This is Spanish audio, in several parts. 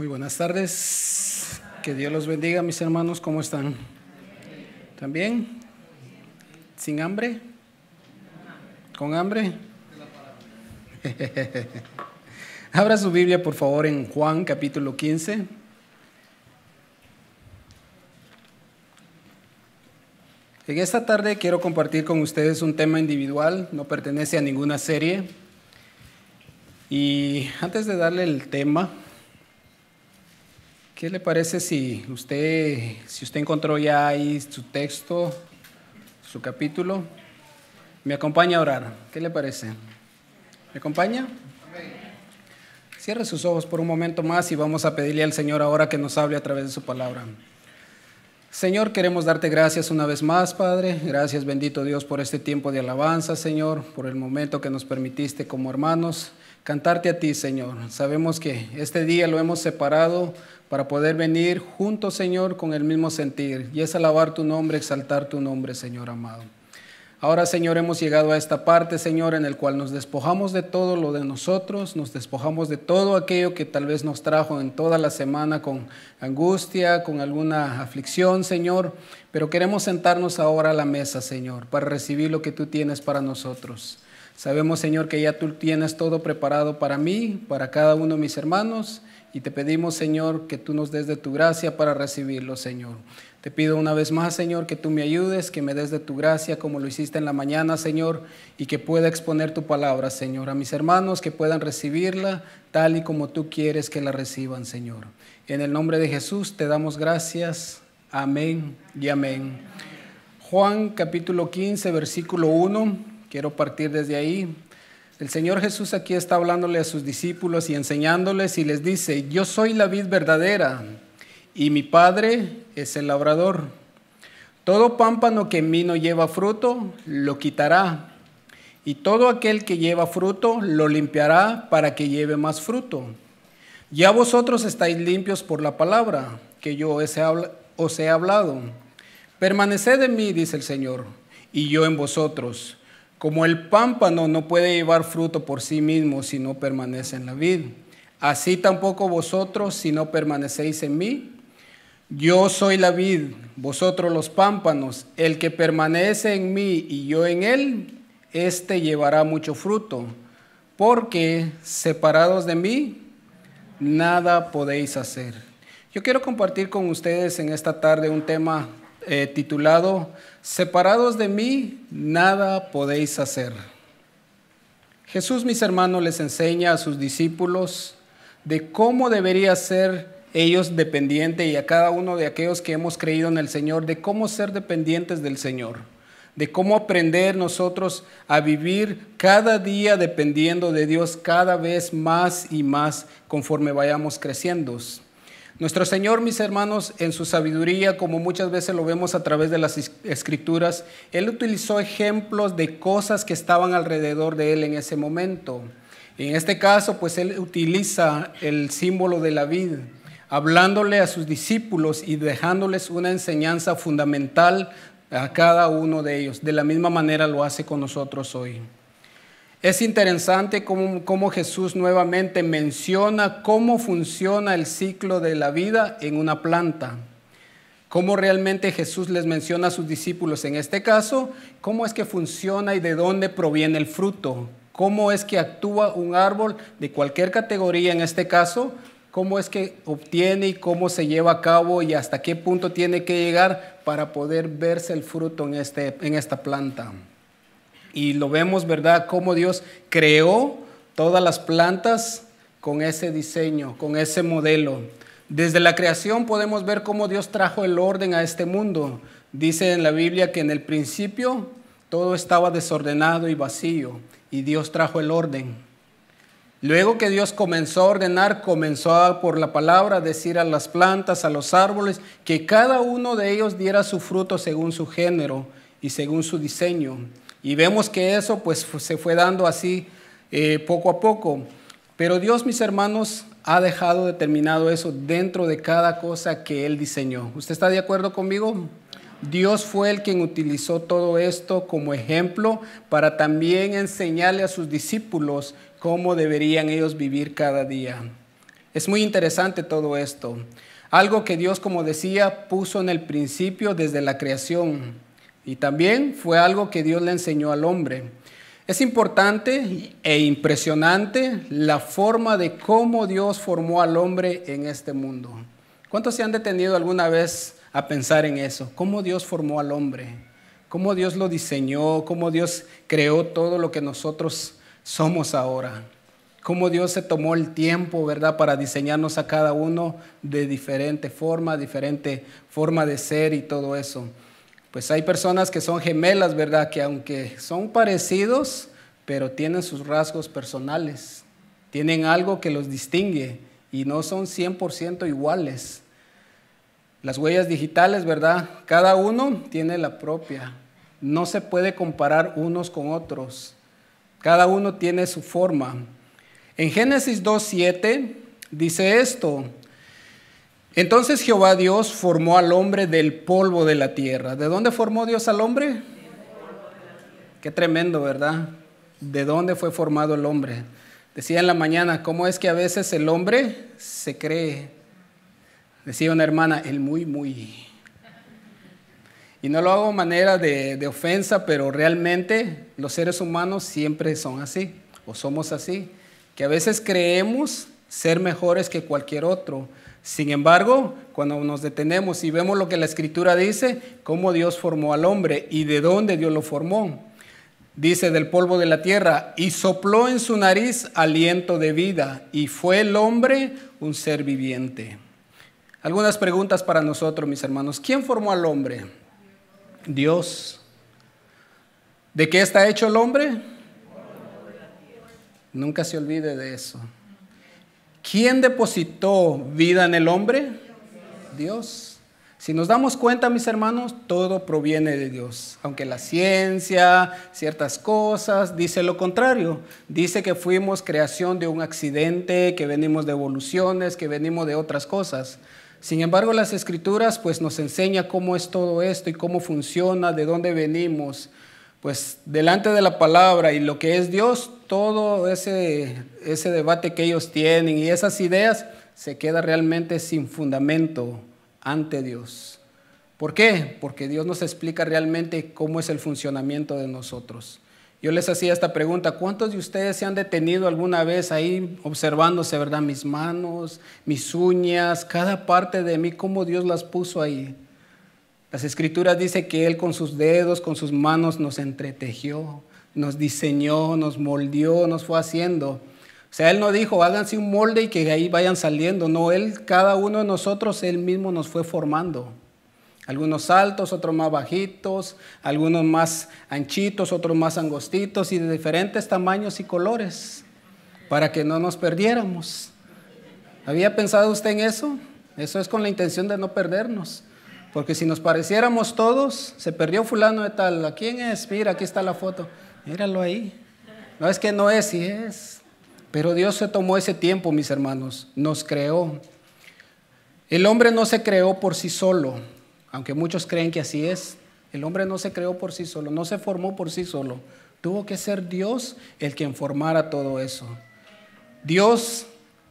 Muy buenas tardes. Que Dios los bendiga, mis hermanos. ¿Cómo están? ¿También? ¿Sin hambre? ¿Con hambre? Abra su Biblia, por favor, en Juan capítulo 15. En esta tarde quiero compartir con ustedes un tema individual, no pertenece a ninguna serie. Y antes de darle el tema, ¿qué le parece si usted encontró ya ahí su texto, su capítulo? Me acompaña a orar. ¿Qué le parece? ¿Me acompaña? Cierre sus ojos por un momento más y vamos a pedirle al Señor ahora que nos hable a través de su palabra. Señor, queremos darte gracias una vez más, Padre. Gracias, bendito Dios, por este tiempo de alabanza, Señor, por el momento que nos permitiste como hermanos cantarte a ti, Señor. Sabemos que este día lo hemos separado para poder venir juntos, Señor, con el mismo sentir, y es alabar tu nombre, exaltar tu nombre, Señor amado. Ahora, Señor, hemos llegado a esta parte, Señor, en el cual nos despojamos de todo lo de nosotros, nos despojamos de todo aquello que tal vez nos trajo en toda la semana con angustia, con alguna aflicción, Señor, pero queremos sentarnos ahora a la mesa, Señor, para recibir lo que tú tienes para nosotros. Sabemos, Señor, que ya tú tienes todo preparado para mí, para cada uno de mis hermanos, y te pedimos, Señor, que tú nos des de tu gracia para recibirlo, Señor. Te pido una vez más, Señor, que tú me ayudes, que me des de tu gracia como lo hiciste en la mañana, Señor, y que pueda exponer tu palabra, Señor, a mis hermanos, que puedan recibirla tal y como tú quieres que la reciban, Señor. En el nombre de Jesús te damos gracias. Amén y amén. Juan capítulo 15, versículo 1, quiero partir desde ahí. El Señor Jesús aquí está hablándole a sus discípulos y enseñándoles y les dice: yo soy la vid verdadera y mi Padre es el labrador. Todo pámpano que en mí no lleva fruto, lo quitará, y todo aquel que lleva fruto, lo limpiará para que lleve más fruto. Ya vosotros estáis limpios por la palabra que yo os he hablado. Permaneced en mí, dice el Señor, y yo en vosotros. Como el pámpano no puede llevar fruto por sí mismo si no permanece en la vid, así tampoco vosotros si no permanecéis en mí. Yo soy la vid, vosotros los pámpanos. El que permanece en mí y yo en él, éste llevará mucho fruto, porque separados de mí, nada podéis hacer. Yo quiero compartir con ustedes en esta tarde un tema titulado: separados de mí, nada podéis hacer. Jesús, mis hermanos, les enseña a sus discípulos de cómo debería ser ellos dependientes, y a cada uno de aquellos que hemos creído en el Señor, de cómo ser dependientes del Señor, de cómo aprender nosotros a vivir cada día dependiendo de Dios cada vez más y más conforme vayamos creciendo. Nuestro Señor, mis hermanos, en su sabiduría, como muchas veces lo vemos a través de las Escrituras, Él utilizó ejemplos de cosas que estaban alrededor de Él en ese momento. En este caso, pues Él utiliza el símbolo de la vid, hablándole a sus discípulos y dejándoles una enseñanza fundamental a cada uno de ellos. De la misma manera lo hace con nosotros hoy. Es interesante cómo Jesús nuevamente menciona cómo funciona el ciclo de la vida en una planta. Cómo realmente Jesús les menciona a sus discípulos en este caso, cómo es que funciona y de dónde proviene el fruto. Cómo es que actúa un árbol de cualquier categoría en este caso, cómo es que obtiene y cómo se lleva a cabo y hasta qué punto tiene que llegar para poder verse el fruto en esta planta. Y lo vemos, ¿verdad?, cómo Dios creó todas las plantas con ese diseño, con ese modelo. Desde la creación podemos ver cómo Dios trajo el orden a este mundo. Dice en la Biblia que en el principio todo estaba desordenado y vacío, y Dios trajo el orden. Luego que Dios comenzó a ordenar, comenzó por la palabra a decir a las plantas, a los árboles, que cada uno de ellos diera su fruto según su género y según su diseño. Y vemos que eso pues se fue dando así poco a poco. Pero Dios, mis hermanos, ha dejado determinado eso dentro de cada cosa que Él diseñó. ¿Usted está de acuerdo conmigo? Dios fue el quien utilizó todo esto como ejemplo para también enseñarle a sus discípulos cómo deberían ellos vivir cada día. Es muy interesante todo esto. Algo que Dios, como decía, puso en el principio desde la creación. Y también fue algo que Dios le enseñó al hombre. Es importante e impresionante la forma de cómo Dios formó al hombre en este mundo. ¿Cuántos se han detenido alguna vez a pensar en eso? ¿Cómo Dios formó al hombre? ¿Cómo Dios lo diseñó? ¿Cómo Dios creó todo lo que nosotros somos ahora? ¿Cómo Dios se tomó el tiempo, verdad, para diseñarnos a cada uno de diferente forma de ser y todo eso? Pues hay personas que son gemelas, verdad, que aunque son parecidos, pero tienen sus rasgos personales. Tienen algo que los distingue y no son 100% iguales. Las huellas digitales, ¿verdad? Cada uno tiene la propia. No se puede comparar unos con otros. Cada uno tiene su forma. En Génesis 2:7 dice esto: entonces Jehová Dios formó al hombre del polvo de la tierra. ¿De dónde formó Dios al hombre? Qué tremendo, ¿verdad? ¿De dónde fue formado el hombre? Decía en la mañana, ¿cómo es que a veces el hombre se cree? Decía una hermana, el muy. Y no lo hago de manera de ofensa, pero realmente los seres humanos siempre son así, o somos así, que a veces creemos ser mejores que cualquier otro. Sin embargo, cuando nos detenemos y vemos lo que la Escritura dice, cómo Dios formó al hombre y de dónde Dios lo formó. Dice, del polvo de la tierra, y sopló en su nariz aliento de vida, y fue el hombre un ser viviente. Algunas preguntas para nosotros, mis hermanos. ¿Quién formó al hombre? Dios. ¿De qué está hecho el hombre? Nunca se olvide de eso. ¿Quién depositó vida en el hombre? Dios. Si nos damos cuenta, mis hermanos, todo proviene de Dios. Aunque la ciencia, ciertas cosas, dice lo contrario. Dice que fuimos creación de un accidente, que venimos de evoluciones, que venimos de otras cosas. Sin embargo, las Escrituras pues nos enseña cómo es todo esto y cómo funciona, de dónde venimos. Pues delante de la palabra y lo que es Dios, todo ese debate que ellos tienen y esas ideas se queda realmente sin fundamento ante Dios. ¿Por qué? Porque Dios nos explica realmente cómo es el funcionamiento de nosotros. Yo les hacía esta pregunta, ¿cuántos de ustedes se han detenido alguna vez ahí observándose, verdad? Mis manos, mis uñas, cada parte de mí, cómo Dios las puso ahí. Las Escrituras dicen que Él con sus dedos, con sus manos nos entretejió, nos diseñó, nos moldeó, nos fue haciendo. O sea, Él no dijo, háganse un molde y que ahí vayan saliendo. No, Él, cada uno de nosotros, Él mismo nos fue formando. Algunos altos, otros más bajitos, algunos más anchitos, otros más angostitos y de diferentes tamaños y colores, para que no nos perdiéramos. ¿Había pensado usted en eso? Eso es con la intención de no perdernos. Porque si nos pareciéramos todos, se perdió fulano de tal. ¿A quién es? Mira, aquí está la foto. Míralo ahí. No es que no es, sí es. Pero Dios se tomó ese tiempo, mis hermanos. Nos creó. El hombre no se creó por sí solo, aunque muchos creen que así es. El hombre no se creó por sí solo, no se formó por sí solo. Tuvo que ser Dios el quien formara todo eso. Dios,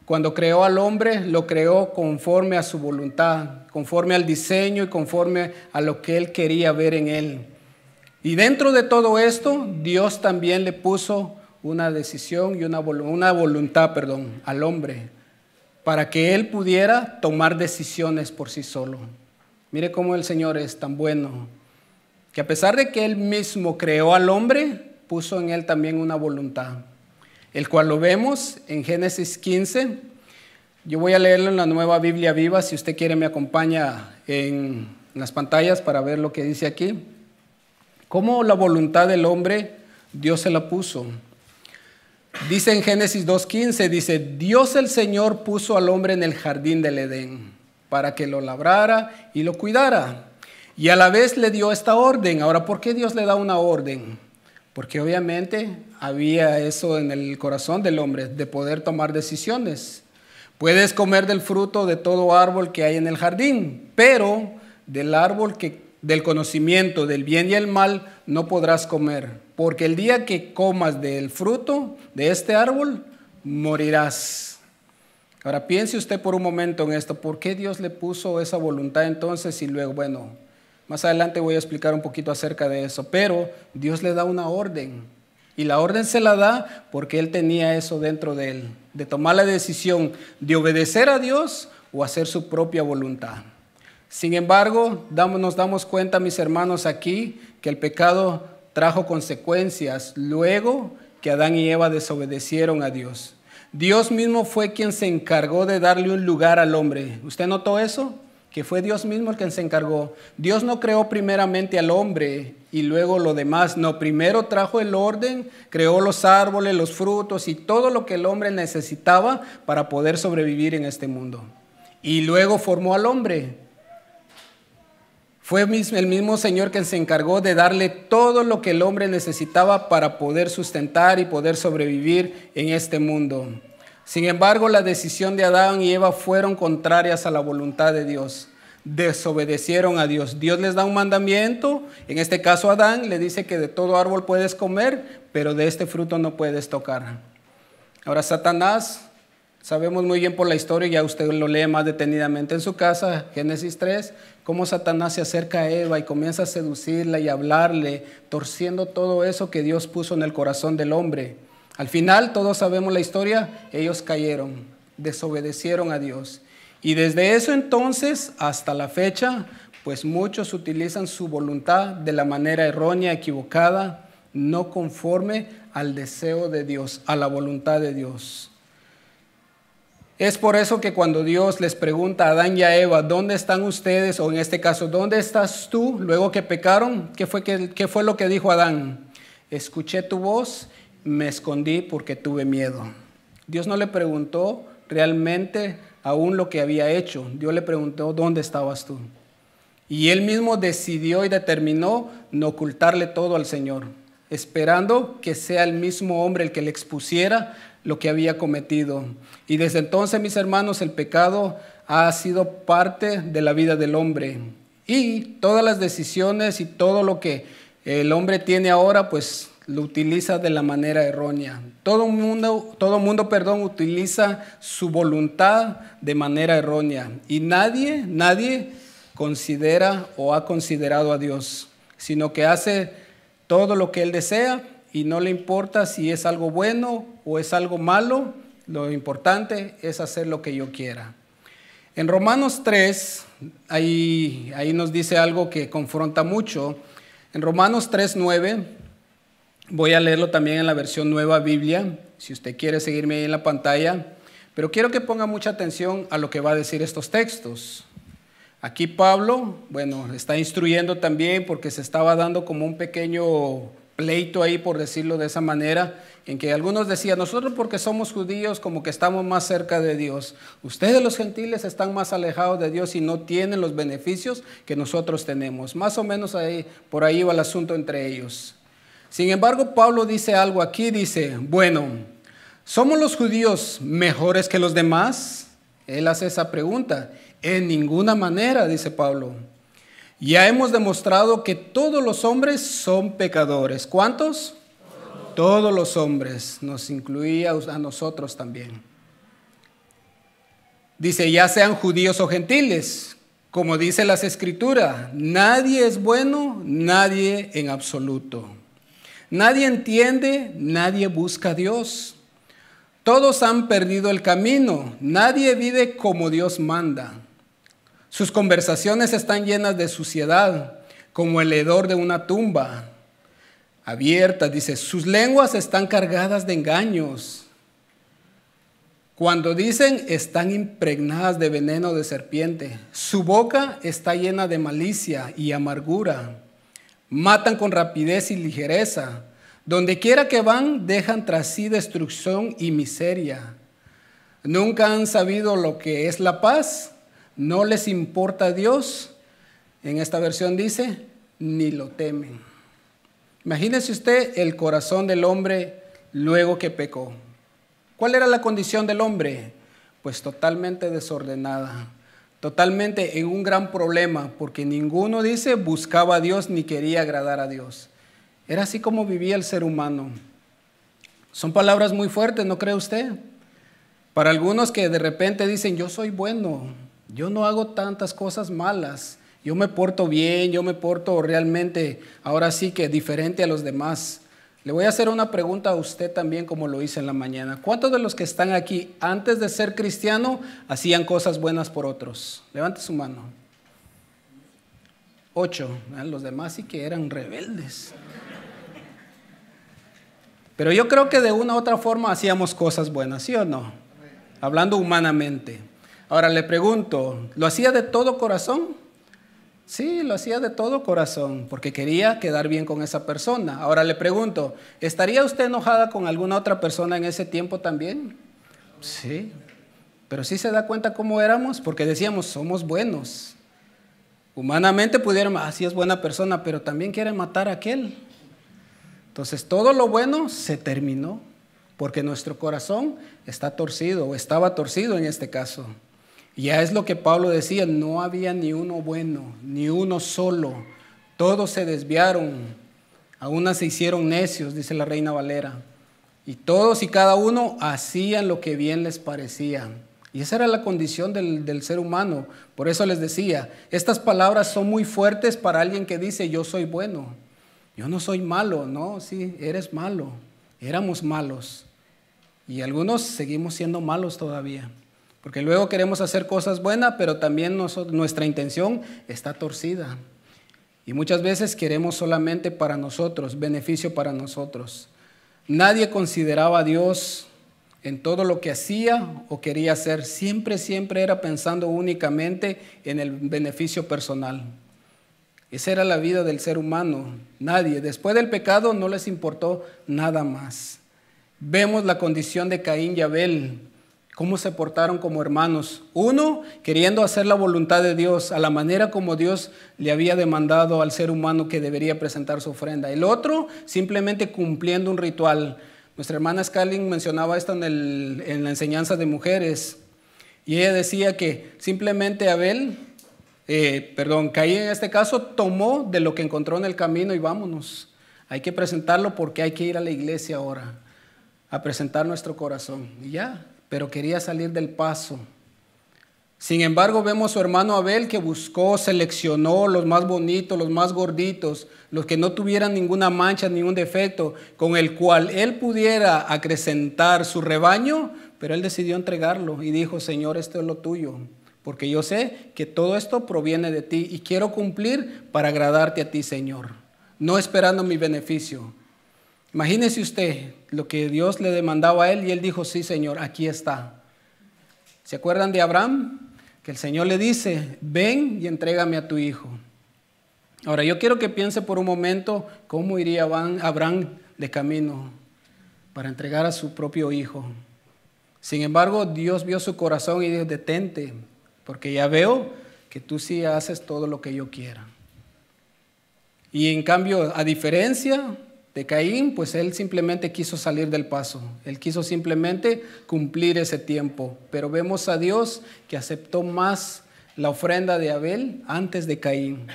cuando creó al hombre, lo creó conforme a su voluntad, conforme al diseño y conforme a lo que Él quería ver en él. Y dentro de todo esto, Dios también le puso una decisión y una voluntad al hombre, para que él pudiera tomar decisiones por sí solo. Mire cómo el Señor es tan bueno, que a pesar de que Él mismo creó al hombre, puso en él también una voluntad, el cual lo vemos en Génesis 15. Yo voy a leerlo en la Nueva Biblia Viva, si usted quiere me acompaña en las pantallas para ver lo que dice aquí. Cómo la voluntad del hombre Dios se la puso. Dice en Génesis 2:15, dice, Dios el Señor puso al hombre en el jardín del Edén para que lo labrara y lo cuidara. Y a la vez le dio esta orden. Ahora, ¿por qué Dios le da una orden? Porque obviamente había eso en el corazón del hombre, de poder tomar decisiones. Puedes comer del fruto de todo árbol que hay en el jardín, pero del árbol del conocimiento del bien y el mal no podrás comer, porque el día que comas del fruto de este árbol, morirás. Ahora piense usted por un momento en esto. ¿Por qué Dios le puso esa voluntad entonces? Y luego, bueno, más adelante voy a explicar un poquito acerca de eso. Pero Dios le da una orden. Y la orden se la da porque Él tenía eso dentro de Él. De tomar la decisión de obedecer a Dios o hacer su propia voluntad. Sin embargo, nos damos cuenta, mis hermanos, aquí que el pecado trajo consecuencias luego que Adán y Eva desobedecieron a Dios. Dios mismo fue quien se encargó de darle un lugar al hombre. ¿Usted notó eso? Que fue Dios mismo el que se encargó. Dios no creó primeramente al hombre y luego lo demás. No, primero trajo el orden, creó los árboles, los frutos y todo lo que el hombre necesitaba para poder sobrevivir en este mundo. Y luego formó al hombre. Fue el mismo Señor quien se encargó de darle todo lo que el hombre necesitaba para poder sustentar y poder sobrevivir en este mundo. Sin embargo, la decisión de Adán y Eva fueron contrarias a la voluntad de Dios. Desobedecieron a Dios. Dios les da un mandamiento. En este caso, Adán le dice que de todo árbol puedes comer, pero de este fruto no puedes tocar. Ahora, Satanás, sabemos muy bien por la historia, ya usted lo lee más detenidamente en su casa, Génesis 3, cómo Satanás se acerca a Eva y comienza a seducirla y hablarle, torciendo todo eso que Dios puso en el corazón del hombre. Al final, todos sabemos la historia, ellos cayeron, desobedecieron a Dios. Y desde eso entonces hasta la fecha, pues muchos utilizan su voluntad de la manera errónea, equivocada, no conforme al deseo de Dios, a la voluntad de Dios. Es por eso que cuando Dios les pregunta a Adán y a Eva, ¿dónde están ustedes? O en este caso, ¿dónde estás tú luego que pecaron? ¿Qué fue lo que dijo Adán? Escuché tu voz, me escondí porque tuve miedo. Dios no le preguntó realmente aún lo que había hecho. Dios le preguntó, ¿dónde estabas tú? Y él mismo decidió y determinó no ocultarle todo al Señor, esperando que sea el mismo hombre el que le expusiera lo que había cometido. Y desde entonces, mis hermanos, el pecado ha sido parte de la vida del hombre. Y todas las decisiones y todo lo que el hombre tiene ahora, pues lo utiliza de la manera errónea. Todo mundo, utiliza su voluntad de manera errónea. Y nadie considera o ha considerado a Dios, sino que hace todo lo que él desea y no le importa si es algo bueno o es algo malo. Lo importante es hacer lo que yo quiera. En Romanos 3, ahí nos dice algo que confronta mucho. En Romanos 3:9, voy a leerlo también en la versión Nueva Biblia, si usted quiere seguirme ahí en la pantalla, pero quiero que ponga mucha atención a lo que va a decir estos textos. Aquí Pablo, está instruyendo también porque se estaba dando como un pequeño pleito ahí, por decirlo de esa manera, en que algunos decían, nosotros porque somos judíos como que estamos más cerca de Dios. Ustedes los gentiles están más alejados de Dios y no tienen los beneficios que nosotros tenemos. Más o menos por ahí va el asunto entre ellos. Sin embargo, Pablo dice algo aquí, dice, ¿somos los judíos mejores que los demás? Él hace esa pregunta. En ninguna manera, dice Pablo. Ya hemos demostrado que todos los hombres son pecadores. ¿Cuántos? Todos los hombres, nos incluía a nosotros también. Dice, ya sean judíos o gentiles, como dice las Escrituras, nadie es bueno, nadie en absoluto. Nadie entiende, nadie busca a Dios. Todos han perdido el camino, nadie vive como Dios manda. Sus conversaciones están llenas de suciedad, como el hedor de una tumba abierta. Dice, sus lenguas están cargadas de engaños. Cuando dicen, están impregnadas de veneno de serpiente. Su boca está llena de malicia y amargura. Matan con rapidez y ligereza. Donde quiera que van, dejan tras sí destrucción y miseria. Nunca han sabido lo que es la paz. No les importa Dios. En esta versión dice, ni lo temen. Imagínese usted el corazón del hombre luego que pecó. ¿Cuál era la condición del hombre? Pues totalmente desordenada, totalmente en un gran problema, porque ninguno, dice, buscaba a Dios ni quería agradar a Dios. Era así como vivía el ser humano. Son palabras muy fuertes, ¿no cree usted? Para algunos que de repente dicen, yo soy bueno, yo no hago tantas cosas malas, yo me porto bien, yo me porto realmente, ahora sí que diferente a los demás. Le voy a hacer una pregunta a usted también, como lo hice en la mañana. ¿Cuántos de los que están aquí antes de ser cristiano hacían cosas buenas por otros? Levante su mano. 8. Los demás sí que eran rebeldes. Pero yo creo que de una u otra forma hacíamos cosas buenas, ¿sí o no? Hablando humanamente. Ahora le pregunto, ¿lo hacía de todo corazón? Sí, lo hacía de todo corazón, porque quería quedar bien con esa persona. Ahora le pregunto, ¿estaría usted enojada con alguna otra persona en ese tiempo también? Sí, pero sí se da cuenta cómo éramos, porque decíamos, somos buenos. Humanamente pudiéramos, sí es buena persona, pero también quiere matar a aquel. Entonces todo lo bueno se terminó, porque nuestro corazón está torcido, o estaba torcido en este caso. Y ya es lo que Pablo decía, no había ni uno bueno, ni uno solo. Todos se desviaron, a unas se hicieron necios, dice la Reina Valera. Y todos y cada uno hacían lo que bien les parecía. Y esa era la condición del ser humano. Por eso les decía, estas palabras son muy fuertes para alguien que dice, yo soy bueno. Yo no soy malo, no, sí, eres malo. Éramos malos. Y algunos seguimos siendo malos todavía. Porque luego queremos hacer cosas buenas, pero también nuestra intención está torcida. Y muchas veces queremos solamente para nosotros, beneficio para nosotros. Nadie consideraba a Dios en todo lo que hacía o quería hacer. Siempre era pensando únicamente en el beneficio personal. Esa era la vida del ser humano. Nadie. Después del pecado no les importó nada más. Vemos la condición de Caín y Abel. Cómo se portaron como hermanos. Uno, queriendo hacer la voluntad de Dios a la manera como Dios le había demandado al ser humano que debería presentar su ofrenda. El otro, simplemente cumpliendo un ritual. Nuestra hermana Scarlett mencionaba esto en la enseñanza de mujeres. Y ella decía que simplemente Caín en este caso, tomó de lo que encontró en el camino y vámonos. Hay que presentarlo porque hay que ir a la iglesia ahora a presentar nuestro corazón. Y ya. Pero quería salir del paso. Sin embargo, vemos a su hermano Abel que buscó, seleccionó los más bonitos, los más gorditos, los que no tuvieran ninguna mancha, ningún defecto, con el cual él pudiera acrecentar su rebaño, pero él decidió entregarlo y dijo, Señor, esto es lo tuyo, porque yo sé que todo esto proviene de ti y quiero cumplir para agradarte a ti, Señor, no esperando mi beneficio. Imagínese usted lo que Dios le demandaba a él y él dijo, sí, Señor, aquí está. ¿Se acuerdan de Abraham? Que el Señor le dice, ven y entrégame a tu hijo. Ahora, yo quiero que piense por un momento cómo iría Abraham de camino para entregar a su propio hijo. Sin embargo, Dios vio su corazón y dijo, detente, porque ya veo que tú sí haces todo lo que yo quiera. Y en cambio, a diferencia de Caín, pues él simplemente quiso salir del paso. Él quiso simplemente cumplir ese tiempo. Pero vemos a Dios que aceptó más la ofrenda de Abel antes de Caín.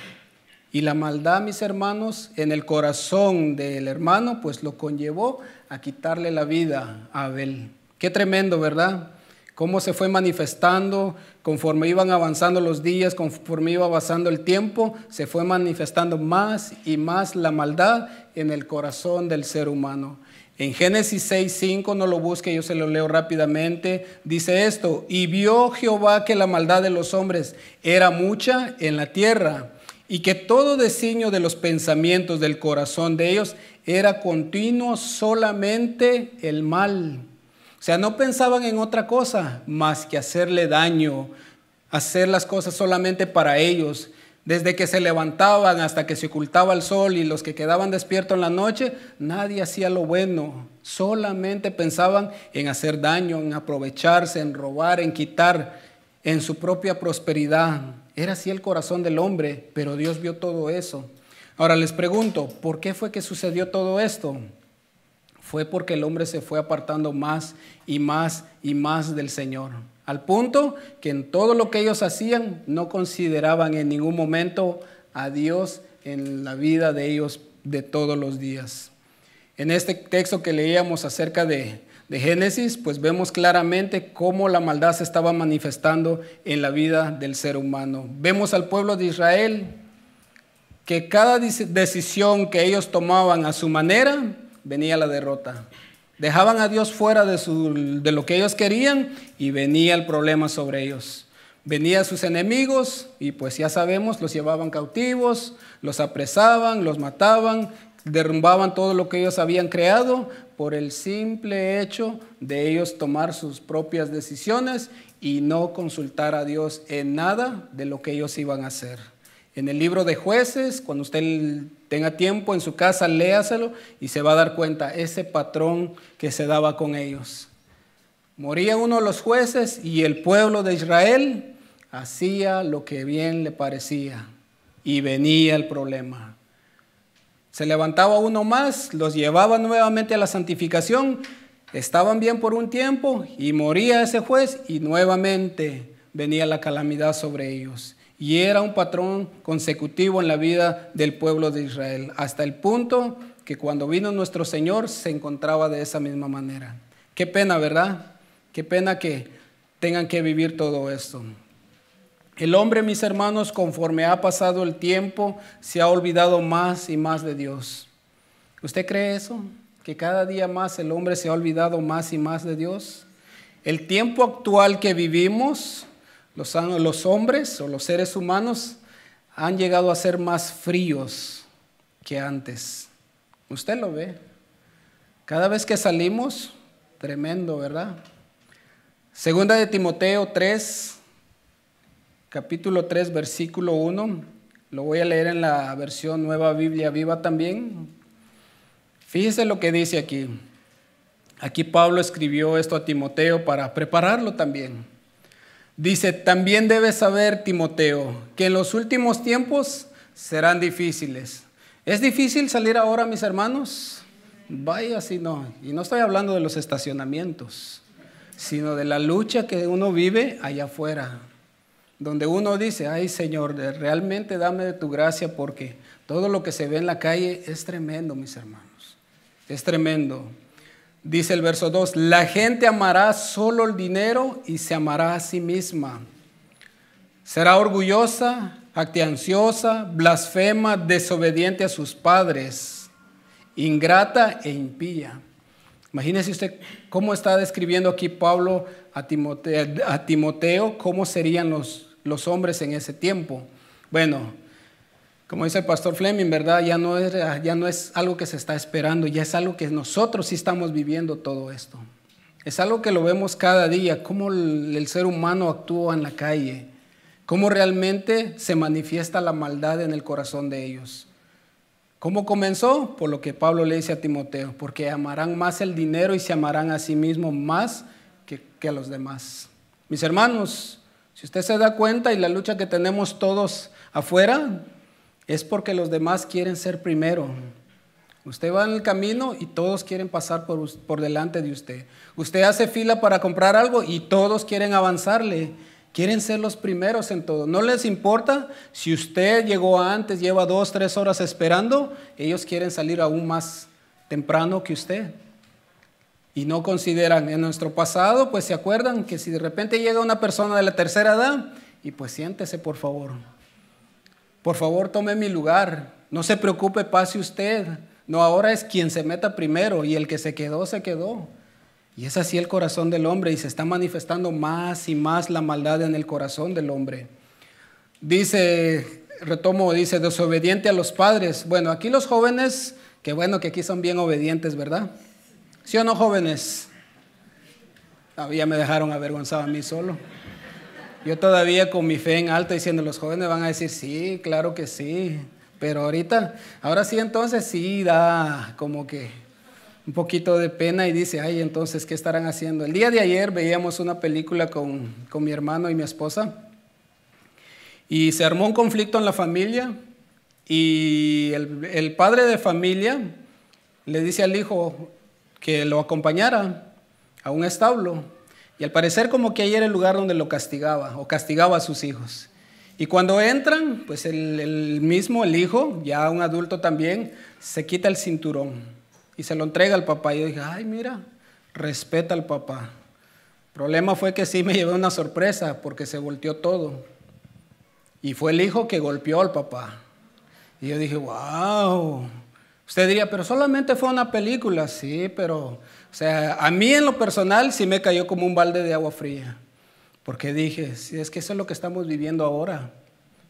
Y la maldad, mis hermanos, en el corazón del hermano, pues lo conllevó a quitarle la vida a Abel. Qué tremendo, ¿verdad? Cómo se fue manifestando conforme iban avanzando los días, conforme iba avanzando el tiempo, se fue manifestando más y más la maldad en el corazón del ser humano. En Génesis 6:5, no lo busque, yo se lo leo rápidamente, dice esto, y vio Jehová que la maldad de los hombres era mucha en la tierra, y que todo designio de los pensamientos del corazón de ellos era continuo solamente el mal. O sea, no pensaban en otra cosa más que hacerle daño, hacer las cosas solamente para ellos. Desde que se levantaban hasta que se ocultaba el sol y los que quedaban despiertos en la noche, nadie hacía lo bueno. Solamente pensaban en hacer daño, en aprovecharse, en robar, en quitar, en su propia prosperidad. Era así el corazón del hombre, pero Dios vio todo eso. Ahora les pregunto, ¿por qué fue que sucedió todo esto? Fue porque el hombre se fue apartando más y más y más del Señor. Al punto que en todo lo que ellos hacían no consideraban en ningún momento a Dios en la vida de ellos de todos los días. En este texto que leíamos acerca de de Génesis, pues vemos claramente cómo la maldad se estaba manifestando en la vida del ser humano. Vemos al pueblo de Israel que cada decisión que ellos tomaban a su manera, venía la derrota. Dejaban a Dios fuera de lo que ellos querían y venía el problema sobre ellos. Venían sus enemigos y pues ya sabemos, los llevaban cautivos, los apresaban, los mataban, derrumbaban todo lo que ellos habían creado por el simple hecho de ellos tomar sus propias decisiones y no consultar a Dios en nada de lo que ellos iban a hacer. En el libro de Jueces, cuando usted tenga tiempo en su casa, léaselo y se va a dar cuenta ese patrón que se daba con ellos. Moría uno de los jueces y el pueblo de Israel hacía lo que bien le parecía y venía el problema. Se levantaba uno más, los llevaba nuevamente a la santificación, estaban bien por un tiempo y moría ese juez y nuevamente venía la calamidad sobre ellos. Y era un patrón consecutivo en la vida del pueblo de Israel, hasta el punto que cuando vino nuestro Señor se encontraba de esa misma manera. Qué pena, ¿verdad? Qué pena que tengan que vivir todo esto. El hombre, mis hermanos, conforme ha pasado el tiempo, se ha olvidado más y más de Dios. ¿Usted cree eso? ¿Que cada día más el hombre se ha olvidado más y más de Dios? El tiempo actual que vivimos, los hombres o los seres humanos han llegado a ser más fríos que antes. Usted lo ve. Cada vez que salimos, tremendo, ¿verdad? Segunda de Timoteo 3, capítulo 3, versículo 1. Lo voy a leer en la versión Nueva Biblia Viva también. Fíjese lo que dice aquí. Aquí Pablo escribió esto a Timoteo para prepararlo también. Dice, también debes saber, Timoteo, que en los últimos tiempos serán difíciles. ¿Es difícil salir ahora, mis hermanos? Vaya si no. Y no estoy hablando de los estacionamientos, sino de la lucha que uno vive allá afuera, donde uno dice, ay Señor, realmente dame de tu gracia, porque todo lo que se ve en la calle es tremendo, mis hermanos. Es tremendo. Dice el verso 2, la gente amará solo el dinero y se amará a sí misma. Será orgullosa, jactanciosa, blasfema, desobediente a sus padres, ingrata e impía. Imagínese usted cómo está describiendo aquí Pablo a Timoteo, cómo serían los hombres en ese tiempo. Bueno, como dice el pastor Fleming, ¿verdad? Ya no es algo que se está esperando, ya es algo que nosotros sí estamos viviendo todo esto. Es algo que lo vemos cada día, cómo el ser humano actúa en la calle, cómo realmente se manifiesta la maldad en el corazón de ellos. ¿Cómo comenzó? Por lo que Pablo le dice a Timoteo, porque amarán más el dinero y se amarán a sí mismos más que a los demás. Mis hermanos, si usted se da cuenta y la lucha que tenemos todos afuera, es porque los demás quieren ser primero. Usted va en el camino y todos quieren pasar por delante de usted. Usted hace fila para comprar algo y todos quieren avanzarle. Quieren ser los primeros en todo. No les importa si usted llegó antes, lleva 2, 3 horas esperando. Ellos quieren salir aún más temprano que usted. Y no consideran en nuestro pasado, pues se acuerdan que si de repente llega una persona de la tercera edad, y pues siéntese por favor. Por favor, tome mi lugar. No se preocupe, pase usted. No, ahora es quien se meta primero y el que se quedó, se quedó. Y es así el corazón del hombre y se está manifestando más y más la maldad en el corazón del hombre. Dice, dice, desobediente a los padres. Bueno, aquí los jóvenes, que bueno que aquí son bien obedientes, ¿verdad? ¿Sí o no, jóvenes? Ya me dejaron avergonzado a mí solo. Yo todavía con mi fe en alto diciendo, los jóvenes van a decir, sí, claro que sí. Pero ahora sí entonces sí da como que un poquito de pena y dice, ay, entonces, ¿qué estarán haciendo? El día de ayer veíamos una película con mi hermano y mi esposa y se armó un conflicto en la familia y el padre de familia le dice al hijo que lo acompañara a un establo. Y al parecer como que ahí era el lugar donde lo castigaba o castigaba a sus hijos. Y cuando entran, pues el hijo, ya un adulto también, se quita el cinturón y se lo entrega al papá. Y yo dije, ay, mira, respeta al papá. El problema fue que sí me llevé una sorpresa porque se volteó todo. Y fue el hijo que golpeó al papá. Y yo dije, wow. Usted diría, pero solamente fue una película. Sí, pero, o sea, a mí en lo personal sí me cayó como un balde de agua fría. Porque dije, sí, es que eso es lo que estamos viviendo ahora.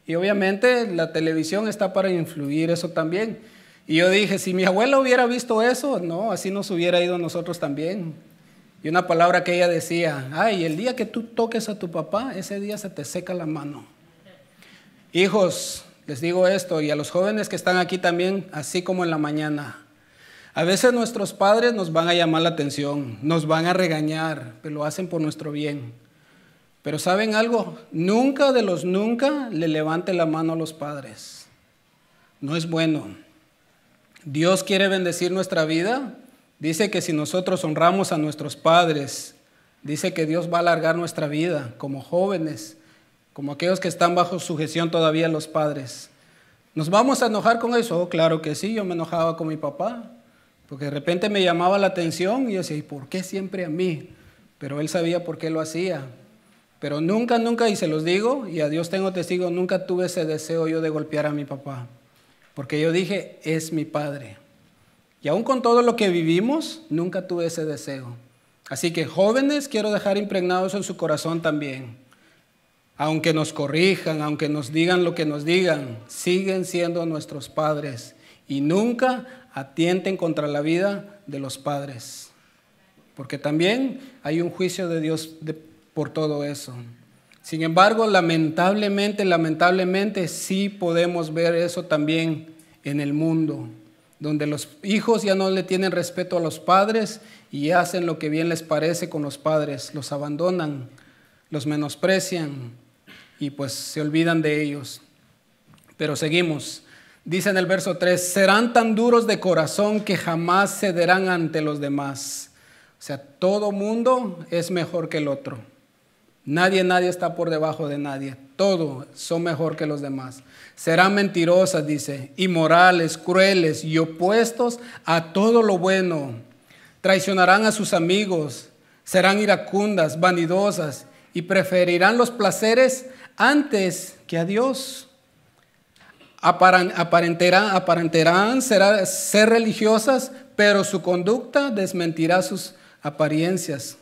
Y obviamente la televisión está para influir eso también. Y yo dije, si mi abuela hubiera visto eso, no, así nos hubiera ido nosotros también. Y una palabra que ella decía, ay, el día que tú toques a tu papá, ese día se te seca la mano. Hijos, les digo esto, y a los jóvenes que están aquí también, así como en la mañana. A veces nuestros padres nos van a llamar la atención, nos van a regañar, pero lo hacen por nuestro bien. Pero ¿saben algo? Nunca de los nunca le levante la mano a los padres. No es bueno. Dios quiere bendecir nuestra vida. Dice que si nosotros honramos a nuestros padres, dice que Dios va a alargar nuestra vida como jóvenes, como aquellos que están bajo sujeción todavía a los padres. ¿Nos vamos a enojar con eso? Oh, claro que sí, yo me enojaba con mi papá, porque de repente me llamaba la atención y yo decía, ¿y por qué siempre a mí? Pero él sabía por qué lo hacía. Pero nunca, y se los digo, y a Dios tengo testigo, nunca tuve ese deseo yo de golpear a mi papá. Porque yo dije, es mi padre. Y aún con todo lo que vivimos, nunca tuve ese deseo. Así que jóvenes, quiero dejar impregnado eso en su corazón también. Aunque nos corrijan, aunque nos digan lo que nos digan, siguen siendo nuestros padres. Y nunca atienten contra la vida de los padres. Porque también hay un juicio de Dios por todo eso. Sin embargo, lamentablemente, sí podemos ver eso también en el mundo, donde los hijos ya no le tienen respeto a los padres y hacen lo que bien les parece con los padres, los abandonan, los menosprecian y pues se olvidan de ellos. Pero seguimos. Dice en el verso 3, serán tan duros de corazón que jamás cederán ante los demás. O sea, todo mundo es mejor que el otro. Nadie está por debajo de nadie. Todos son mejor que los demás. Serán mentirosas, dice, inmorales, crueles y opuestos a todo lo bueno. Traicionarán a sus amigos, serán iracundas, vanidosas y preferirán los placeres antes que a Dios. Aparentarán ser religiosas, pero su conducta desmentirá sus apariencias.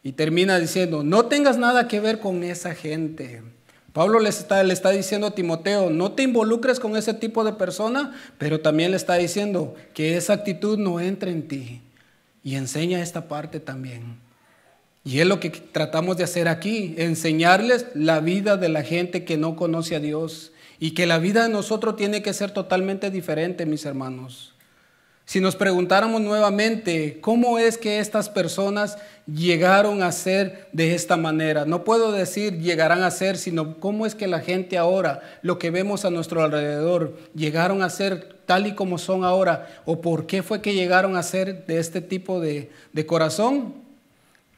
Y termina diciendo, no tengas nada que ver con esa gente. Pablo le está diciendo a Timoteo, no te involucres con ese tipo de persona, pero también le está diciendo que esa actitud no entre en ti. Y enseña esta parte también. Y es lo que tratamos de hacer aquí, enseñarles la vida de la gente que no conoce a Dios. Y que la vida de nosotros tiene que ser totalmente diferente, mis hermanos. Si nos preguntáramos nuevamente, ¿cómo es que estas personas llegaron a ser de esta manera? No puedo decir llegarán a ser, sino cómo es que la gente ahora, lo que vemos a nuestro alrededor, llegaron a ser tal y como son ahora, o por qué fue que llegaron a ser de este tipo de corazón.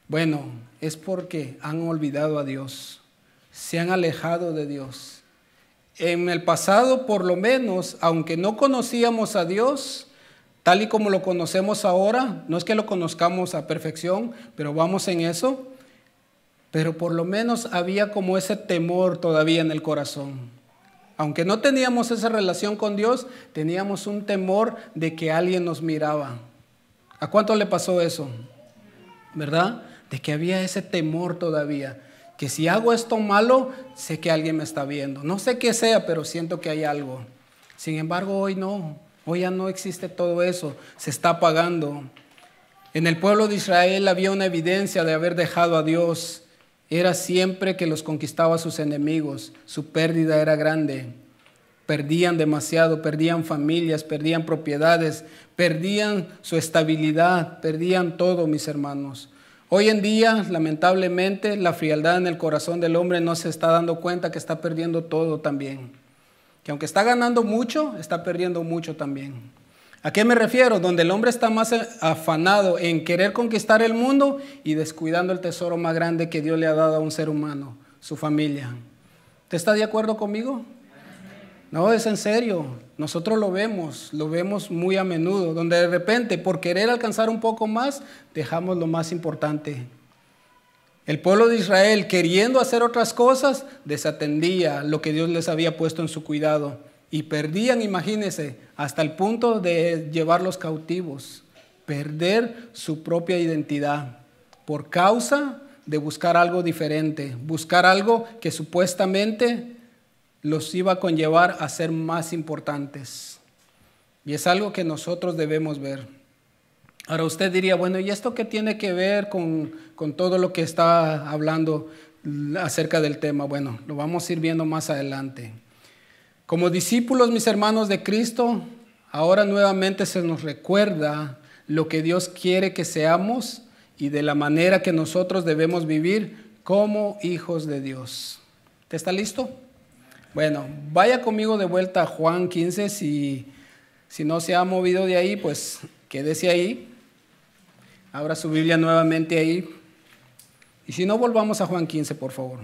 Bueno, es porque han olvidado a Dios, se han alejado de Dios. En el pasado, por lo menos, aunque no conocíamos a Dios, tal y como lo conocemos ahora, no es que lo conozcamos a perfección, pero vamos en eso, pero por lo menos había como ese temor todavía en el corazón. Aunque no teníamos esa relación con Dios, teníamos un temor de que alguien nos miraba. ¿A cuánto le pasó eso? ¿Verdad? De que había ese temor todavía, que si hago esto malo, sé que alguien me está viendo. No sé qué sea, pero siento que hay algo. Sin embargo, hoy no. Hoy ya no existe todo eso, se está apagando. En el pueblo de Israel había una evidencia de haber dejado a Dios. Era siempre que los conquistaba a sus enemigos. Su pérdida era grande. Perdían demasiado, perdían familias, perdían propiedades, perdían su estabilidad, perdían todo, mis hermanos. Hoy en día, lamentablemente, la frialdad en el corazón del hombre no se está dando cuenta que está perdiendo todo también. Que aunque está ganando mucho, está perdiendo mucho también. ¿A qué me refiero? Donde el hombre está más afanado en querer conquistar el mundo y descuidando el tesoro más grande que Dios le ha dado a un ser humano, su familia. ¿Usted está de acuerdo conmigo? No, es en serio. Nosotros lo vemos muy a menudo, donde de repente por querer alcanzar un poco más, dejamos lo más importante. El pueblo de Israel, queriendo hacer otras cosas, desatendía lo que Dios les había puesto en su cuidado y perdían, imagínense, hasta el punto de llevarlos cautivos, perder su propia identidad por causa de buscar algo diferente, buscar algo que supuestamente los iba a conllevar a ser más importantes. Y es algo que nosotros debemos ver. Ahora usted diría, bueno, ¿y esto qué tiene que ver con todo lo que está hablando acerca del tema? Bueno, lo vamos a ir viendo más adelante. Como discípulos, mis hermanos de Cristo, ahora nuevamente se nos recuerda lo que Dios quiere que seamos y de la manera que nosotros debemos vivir como hijos de Dios. ¿Te está listo? Bueno, vaya conmigo de vuelta a Juan 15, si no se ha movido de ahí, pues quédese ahí. Abra su Biblia nuevamente ahí. Y si no, volvamos a Juan 15, por favor.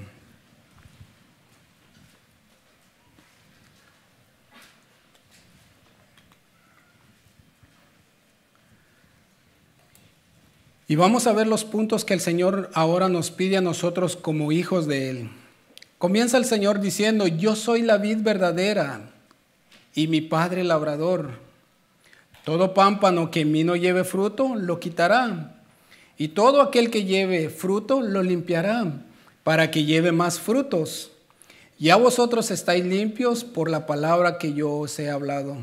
Y vamos a ver los puntos que el Señor ahora nos pide a nosotros como hijos de Él. Comienza el Señor diciendo, yo soy la vid verdadera y mi Padre labrador. Todo pámpano que en mí no lleve fruto, lo quitará. Y todo aquel que lleve fruto, lo limpiará, para que lleve más frutos. Ya vosotros estáis limpios por la palabra que yo os he hablado.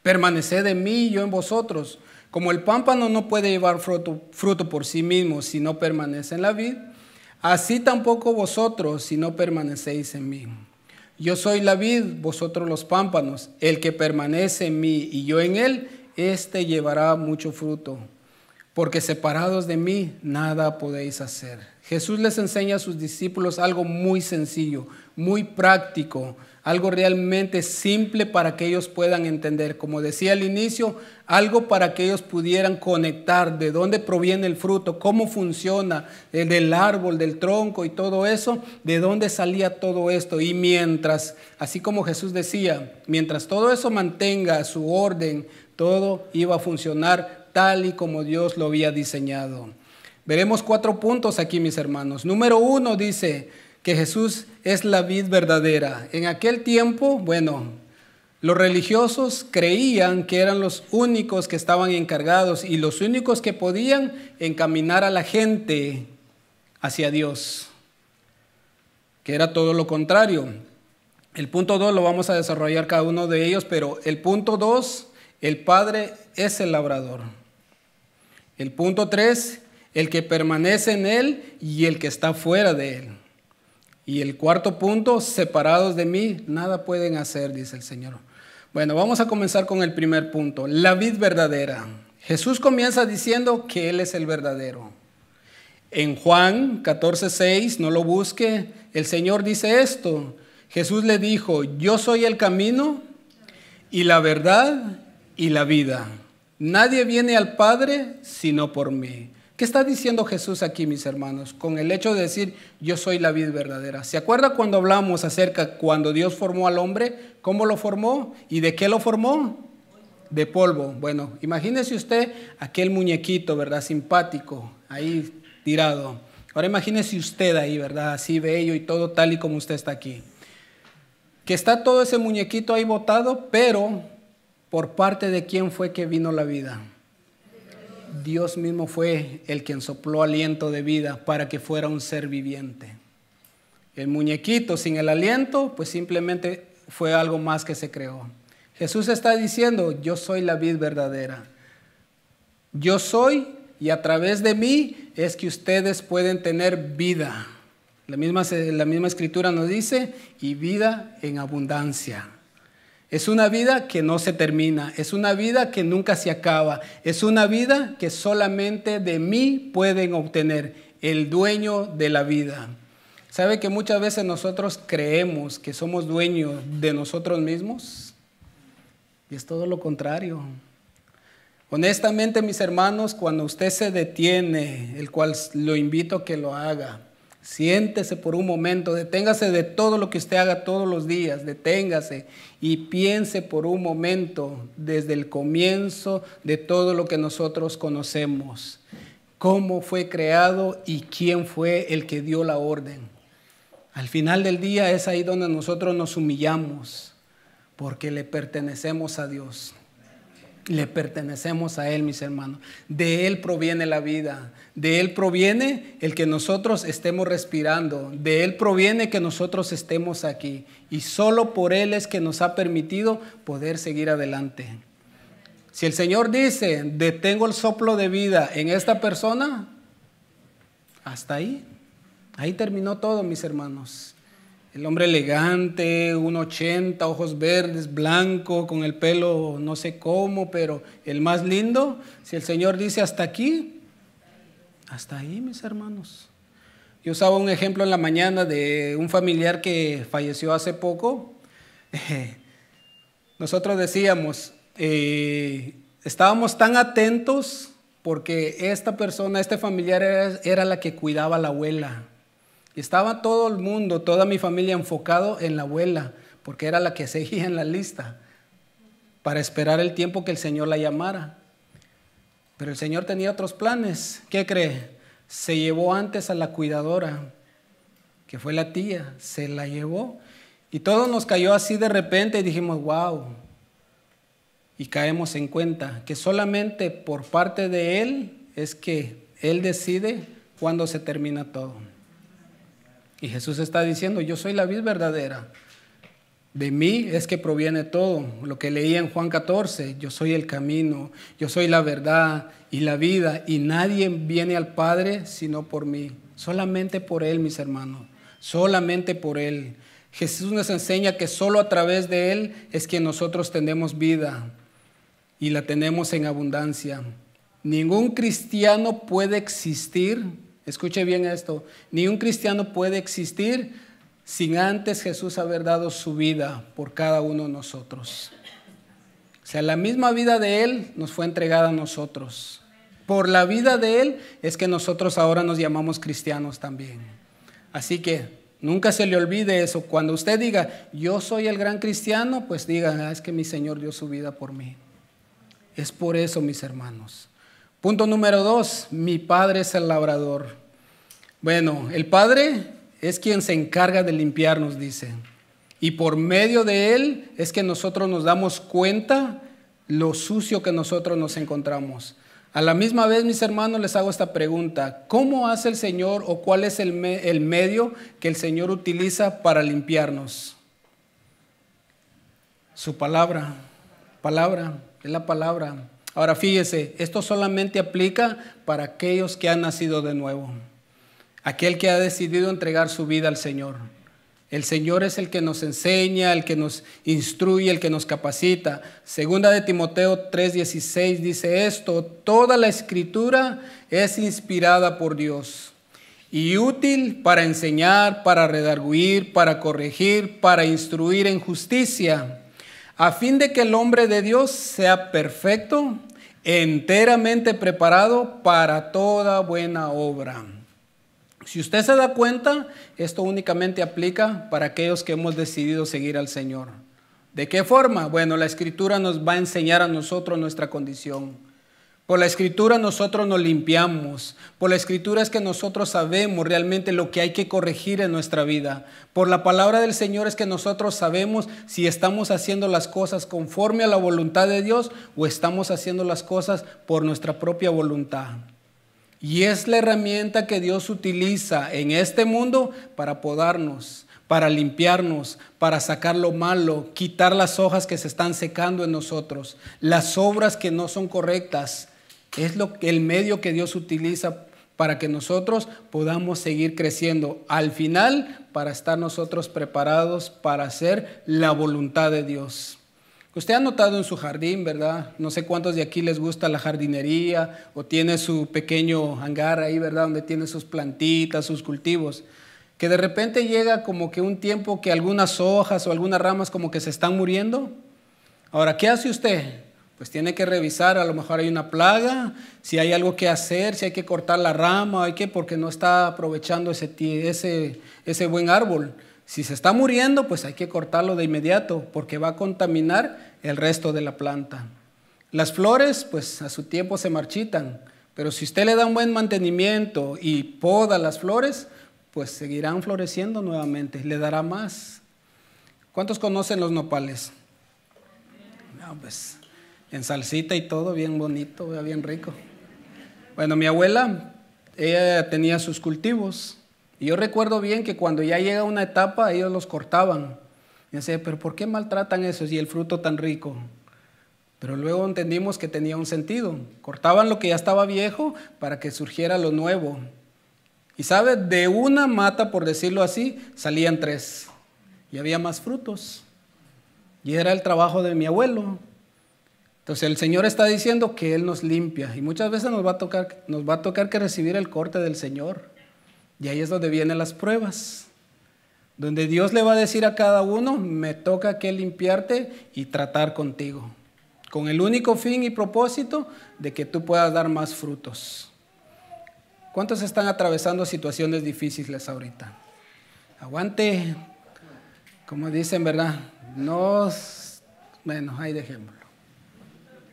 Permaneced en mí y yo en vosotros. Como el pámpano no puede llevar fruto por sí mismo si no permanece en la vid, así tampoco vosotros si no permanecéis en mí. Yo soy la vid, vosotros los pámpanos. El que permanece en mí y yo en él, éste llevará mucho fruto. Porque separados de mí, nada podéis hacer. Jesús les enseña a sus discípulos algo muy sencillo, muy práctico, algo realmente simple para que ellos puedan entender. Como decía al inicio, algo para que ellos pudieran conectar de dónde proviene el fruto, cómo funciona del árbol, del tronco y todo eso, de dónde salía todo esto. Y mientras, así como Jesús decía, mientras todo eso mantenga su orden, todo iba a funcionar tal y como Dios lo había diseñado. Veremos 4 puntos aquí, mis hermanos. Número 1 dice que Jesús es la vid verdadera. En aquel tiempo, bueno, los religiosos creían que eran los únicos que estaban encargados y los únicos que podían encaminar a la gente hacia Dios, que era todo lo contrario. El punto 2 lo vamos a desarrollar cada uno de ellos, pero el punto 2, el Padre es el labrador. El punto 3, el que permanece en él y el que está fuera de él. Y el 4 punto, separados de mí, nada pueden hacer, dice el Señor. Bueno, vamos a comenzar con el primer punto, la vid verdadera. Jesús comienza diciendo que Él es el verdadero. En Juan 14:6, no lo busque, el Señor dice esto. Jesús le dijo, yo soy el camino y la verdad y la vida. Nadie viene al Padre sino por mí. ¿Qué está diciendo Jesús aquí, mis hermanos? Con el hecho de decir, yo soy la vid verdadera. ¿Se acuerda cuando hablamos acerca cuando Dios formó al hombre? ¿Cómo lo formó? ¿Y de qué lo formó? De polvo. Bueno, imagínese usted aquel muñequito, ¿verdad? Simpático, ahí tirado. Ahora imagínese usted ahí, ¿verdad? Así bello y todo tal y como usted está aquí. Que está todo ese muñequito ahí botado, pero ¿por parte de quién fue que vino la vida? Dios mismo fue el quien sopló aliento de vida para que fuera un ser viviente. El muñequito sin el aliento, pues simplemente fue algo más que se creó. Jesús está diciendo, yo soy la vid verdadera. Yo soy y a través de mí es que ustedes pueden tener vida. La misma escritura nos dice, y vida en abundancia. Es una vida que no se termina, es una vida que nunca se acaba, es una vida que solamente de mí pueden obtener, el dueño de la vida. ¿Sabe que muchas veces nosotros creemos que somos dueños de nosotros mismos? Y es todo lo contrario. Honestamente, mis hermanos, cuando usted se detiene, el cual lo invito a que lo haga, Siéntese por un momento, deténgase de todo lo que usted haga todos los días, deténgase y piense por un momento desde el comienzo de todo lo que nosotros conocemos. Cómo fue creado y quién fue el que dio la orden. Al final del día es ahí donde nosotros nos humillamos, porque le pertenecemos a Dios. Le pertenecemos a Él, mis hermanos. De Él proviene la vida. De Él proviene el que nosotros estemos respirando. De Él proviene que nosotros estemos aquí. Y solo por Él es que nos ha permitido poder seguir adelante. Si el Señor dice, detengo el soplo de vida en esta persona, hasta ahí. Ahí terminó todo, mis hermanos. El hombre elegante, 1.80, ojos verdes, blanco, con el pelo no sé cómo, pero el más lindo. Si el Señor dice hasta aquí, hasta ahí, mis hermanos. Yo usaba un ejemplo en la mañana de un familiar que falleció hace poco. Nosotros decíamos, estábamos tan atentos porque esta persona, este familiar era la que cuidaba a la abuela. Estaba todo el mundo, toda mi familia enfocado en la abuela, porque era la que seguía en la lista para esperar el tiempo que el Señor la llamara. Pero el Señor tenía otros planes. ¿Qué cree? Se llevó antes a la cuidadora, que fue la tía, se la llevó. Y todo nos cayó así de repente y dijimos, wow. Y caemos en cuenta que solamente por parte de Él es que Él decide cuándo se termina todo. Y Jesús está diciendo, yo soy la vid verdadera. De mí es que proviene todo. Lo que leí en Juan 14, yo soy el camino, yo soy la verdad y la vida. Y nadie viene al Padre sino por mí. Solamente por Él, mis hermanos. Solamente por Él. Jesús nos enseña que solo a través de Él es que nosotros tenemos vida. Y la tenemos en abundancia. Ningún cristiano puede existir. Escuche bien esto, ni un cristiano puede existir sin antes Jesús haber dado su vida por cada uno de nosotros. O sea, la misma vida de Él nos fue entregada a nosotros. Por la vida de Él es que nosotros ahora nos llamamos cristianos también. Así que nunca se le olvide eso. Cuando usted diga, yo soy el gran cristiano, pues diga, es que mi Señor dio su vida por mí. Es por eso, mis hermanos. Punto número 2, mi Padre es el labrador. Bueno, el Padre es quien se encarga de limpiarnos, dice. Y por medio de Él es que nosotros nos damos cuenta lo sucio que nosotros nos encontramos. A la misma vez, mis hermanos, les hago esta pregunta. ¿Cómo hace el Señor o cuál es el medio que el Señor utiliza para limpiarnos? Su palabra, es la palabra. Ahora fíjese, esto solamente aplica para aquellos que han nacido de nuevo. Aquel que ha decidido entregar su vida al Señor. El Señor es el que nos enseña, el que nos instruye, el que nos capacita. Segunda de Timoteo 3:16 dice esto: toda la escritura es inspirada por Dios y útil para enseñar, para redarguir, para corregir, para instruir en justicia, a fin de que el hombre de Dios sea perfecto, enteramente preparado para toda buena obra. Si usted se da cuenta, esto únicamente aplica para aquellos que hemos decidido seguir al Señor. ¿De qué forma? Bueno, la Escritura nos va a enseñar a nosotros nuestra condición. Por la Escritura nosotros nos limpiamos. Por la Escritura es que nosotros sabemos realmente lo que hay que corregir en nuestra vida. Por la palabra del Señor es que nosotros sabemos si estamos haciendo las cosas conforme a la voluntad de Dios o estamos haciendo las cosas por nuestra propia voluntad. Y es la herramienta que Dios utiliza en este mundo para podarnos, para limpiarnos, para sacar lo malo, quitar las hojas que se están secando en nosotros, las obras que no son correctas. Es el medio que Dios utiliza para que nosotros podamos seguir creciendo. Al final, para estar nosotros preparados para hacer la voluntad de Dios. Usted ha notado en su jardín, ¿verdad? No sé cuántos de aquí les gusta la jardinería o tiene su pequeño hangar ahí, ¿verdad? Donde tiene sus plantitas, sus cultivos. Que de repente llega como que un tiempo que algunas hojas o algunas ramas como que se están muriendo. Ahora, ¿qué hace usted? pues tiene que revisar, a lo mejor hay una plaga, si hay algo que hacer, si hay que cortar la rama, porque no está aprovechando ese buen árbol. Si se está muriendo, pues hay que cortarlo de inmediato, porque va a contaminar el resto de la planta. Las flores, pues a su tiempo se marchitan, pero si usted le da un buen mantenimiento y poda las flores, pues seguirán floreciendo nuevamente, le dará más. ¿Cuántos conocen los nopales? No, pues en salsita y todo, bien bonito, bien rico. Bueno, mi abuela, ella tenía sus cultivos, y yo recuerdo bien que cuando ya llega una etapa, ellos los cortaban. Y decía, pero ¿por qué maltratan esos y el fruto tan rico? Pero luego entendimos que tenía un sentido. Cortaban lo que ya estaba viejo para que surgiera lo nuevo. Y sabe, de una mata, por decirlo así, salían 3. Y había más frutos. Y era el trabajo de mi abuelo. Entonces el Señor está diciendo que Él nos limpia. Y muchas veces nos va a tocar que recibir el corte del Señor. Y ahí es donde vienen las pruebas. Donde Dios le va a decir a cada uno, me toca que limpiarte y tratar contigo. Con el único fin y propósito de que tú puedas dar más frutos. ¿Cuántos están atravesando situaciones difíciles ahorita? Aguante, como dicen, ¿verdad? Bueno, ahí dejémoslo.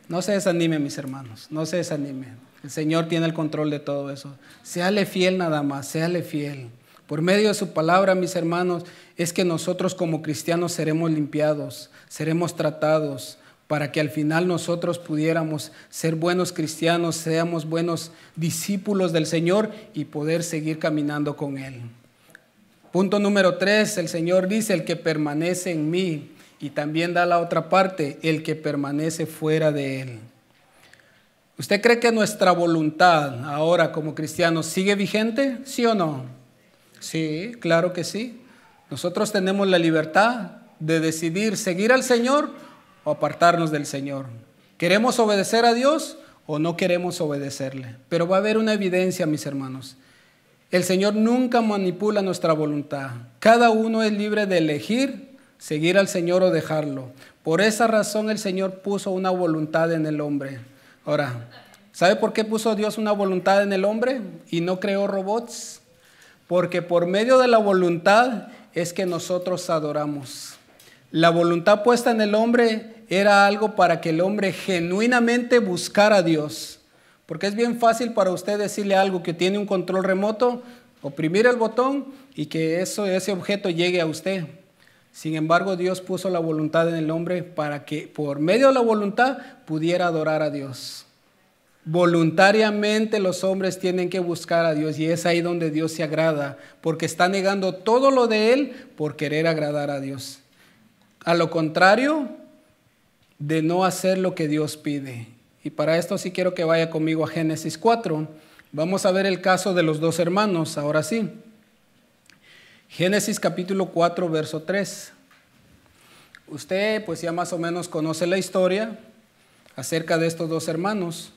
No se desanime, mis hermanos, no se desanime. El Señor tiene el control de todo eso. Séale fiel nada más, séale fiel. Por medio de su palabra, mis hermanos, es que nosotros como cristianos seremos limpiados, seremos tratados, para que al final nosotros pudiéramos ser buenos cristianos, seamos buenos discípulos del Señor y poder seguir caminando con Él. Punto número 3, el Señor dice, el que permanece en mí, y también da la otra parte, el que permanece fuera de Él. ¿Usted cree que nuestra voluntad ahora como cristianos sigue vigente? ¿Sí o no? Sí, claro que sí. Nosotros tenemos la libertad de decidir seguir al Señor o apartarnos del Señor. ¿Queremos obedecer a Dios o no queremos obedecerle? Pero va a haber una evidencia, mis hermanos. El Señor nunca manipula nuestra voluntad. Cada uno es libre de elegir seguir al Señor o dejarlo. Por esa razón el Señor puso una voluntad en el hombre. Ahora, ¿sabe por qué puso Dios una voluntad en el hombre y no creó robots? Porque por medio de la voluntad es que nosotros adoramos. La voluntad puesta en el hombre era algo para que el hombre genuinamente buscara a Dios. Porque es bien fácil para usted decirle algo que tiene un control remoto, oprimir el botón y que ese objeto llegue a usted. Sin embargo, Dios puso la voluntad en el hombre para que por medio de la voluntad pudiera adorar a Dios. Voluntariamente los hombres tienen que buscar a Dios y es ahí donde Dios se agrada, porque está negando todo lo de Él por querer agradar a Dios. A lo contrario de no hacer lo que Dios pide. Y para esto sí quiero que vaya conmigo a Génesis 4. Vamos a ver el caso de los 2 hermanos, ahora sí. Génesis capítulo 4, verso 3. Usted pues ya más o menos conoce la historia acerca de estos 2 hermanos.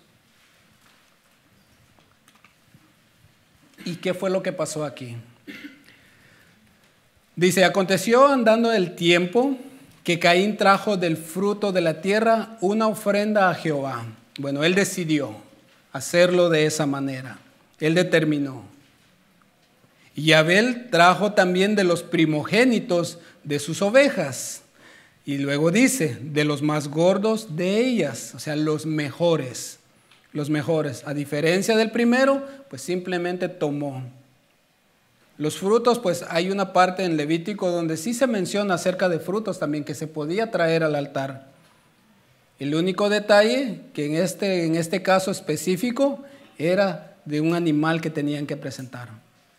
¿Y qué fue lo que pasó aquí? Dice, aconteció andando el tiempo que Caín trajo del fruto de la tierra una ofrenda a Jehová. Bueno, él decidió hacerlo de esa manera. Él determinó. Y Abel trajo también de los primogénitos de sus ovejas. Y luego dice, de los más gordos de ellas, o sea, los mejores. Los mejores. A diferencia del primero, pues simplemente tomó. Los frutos, pues hay una parte en Levítico donde sí se menciona acerca de frutos también que se podía traer al altar. El único detalle que en este caso específico era de un animal que tenían que presentar.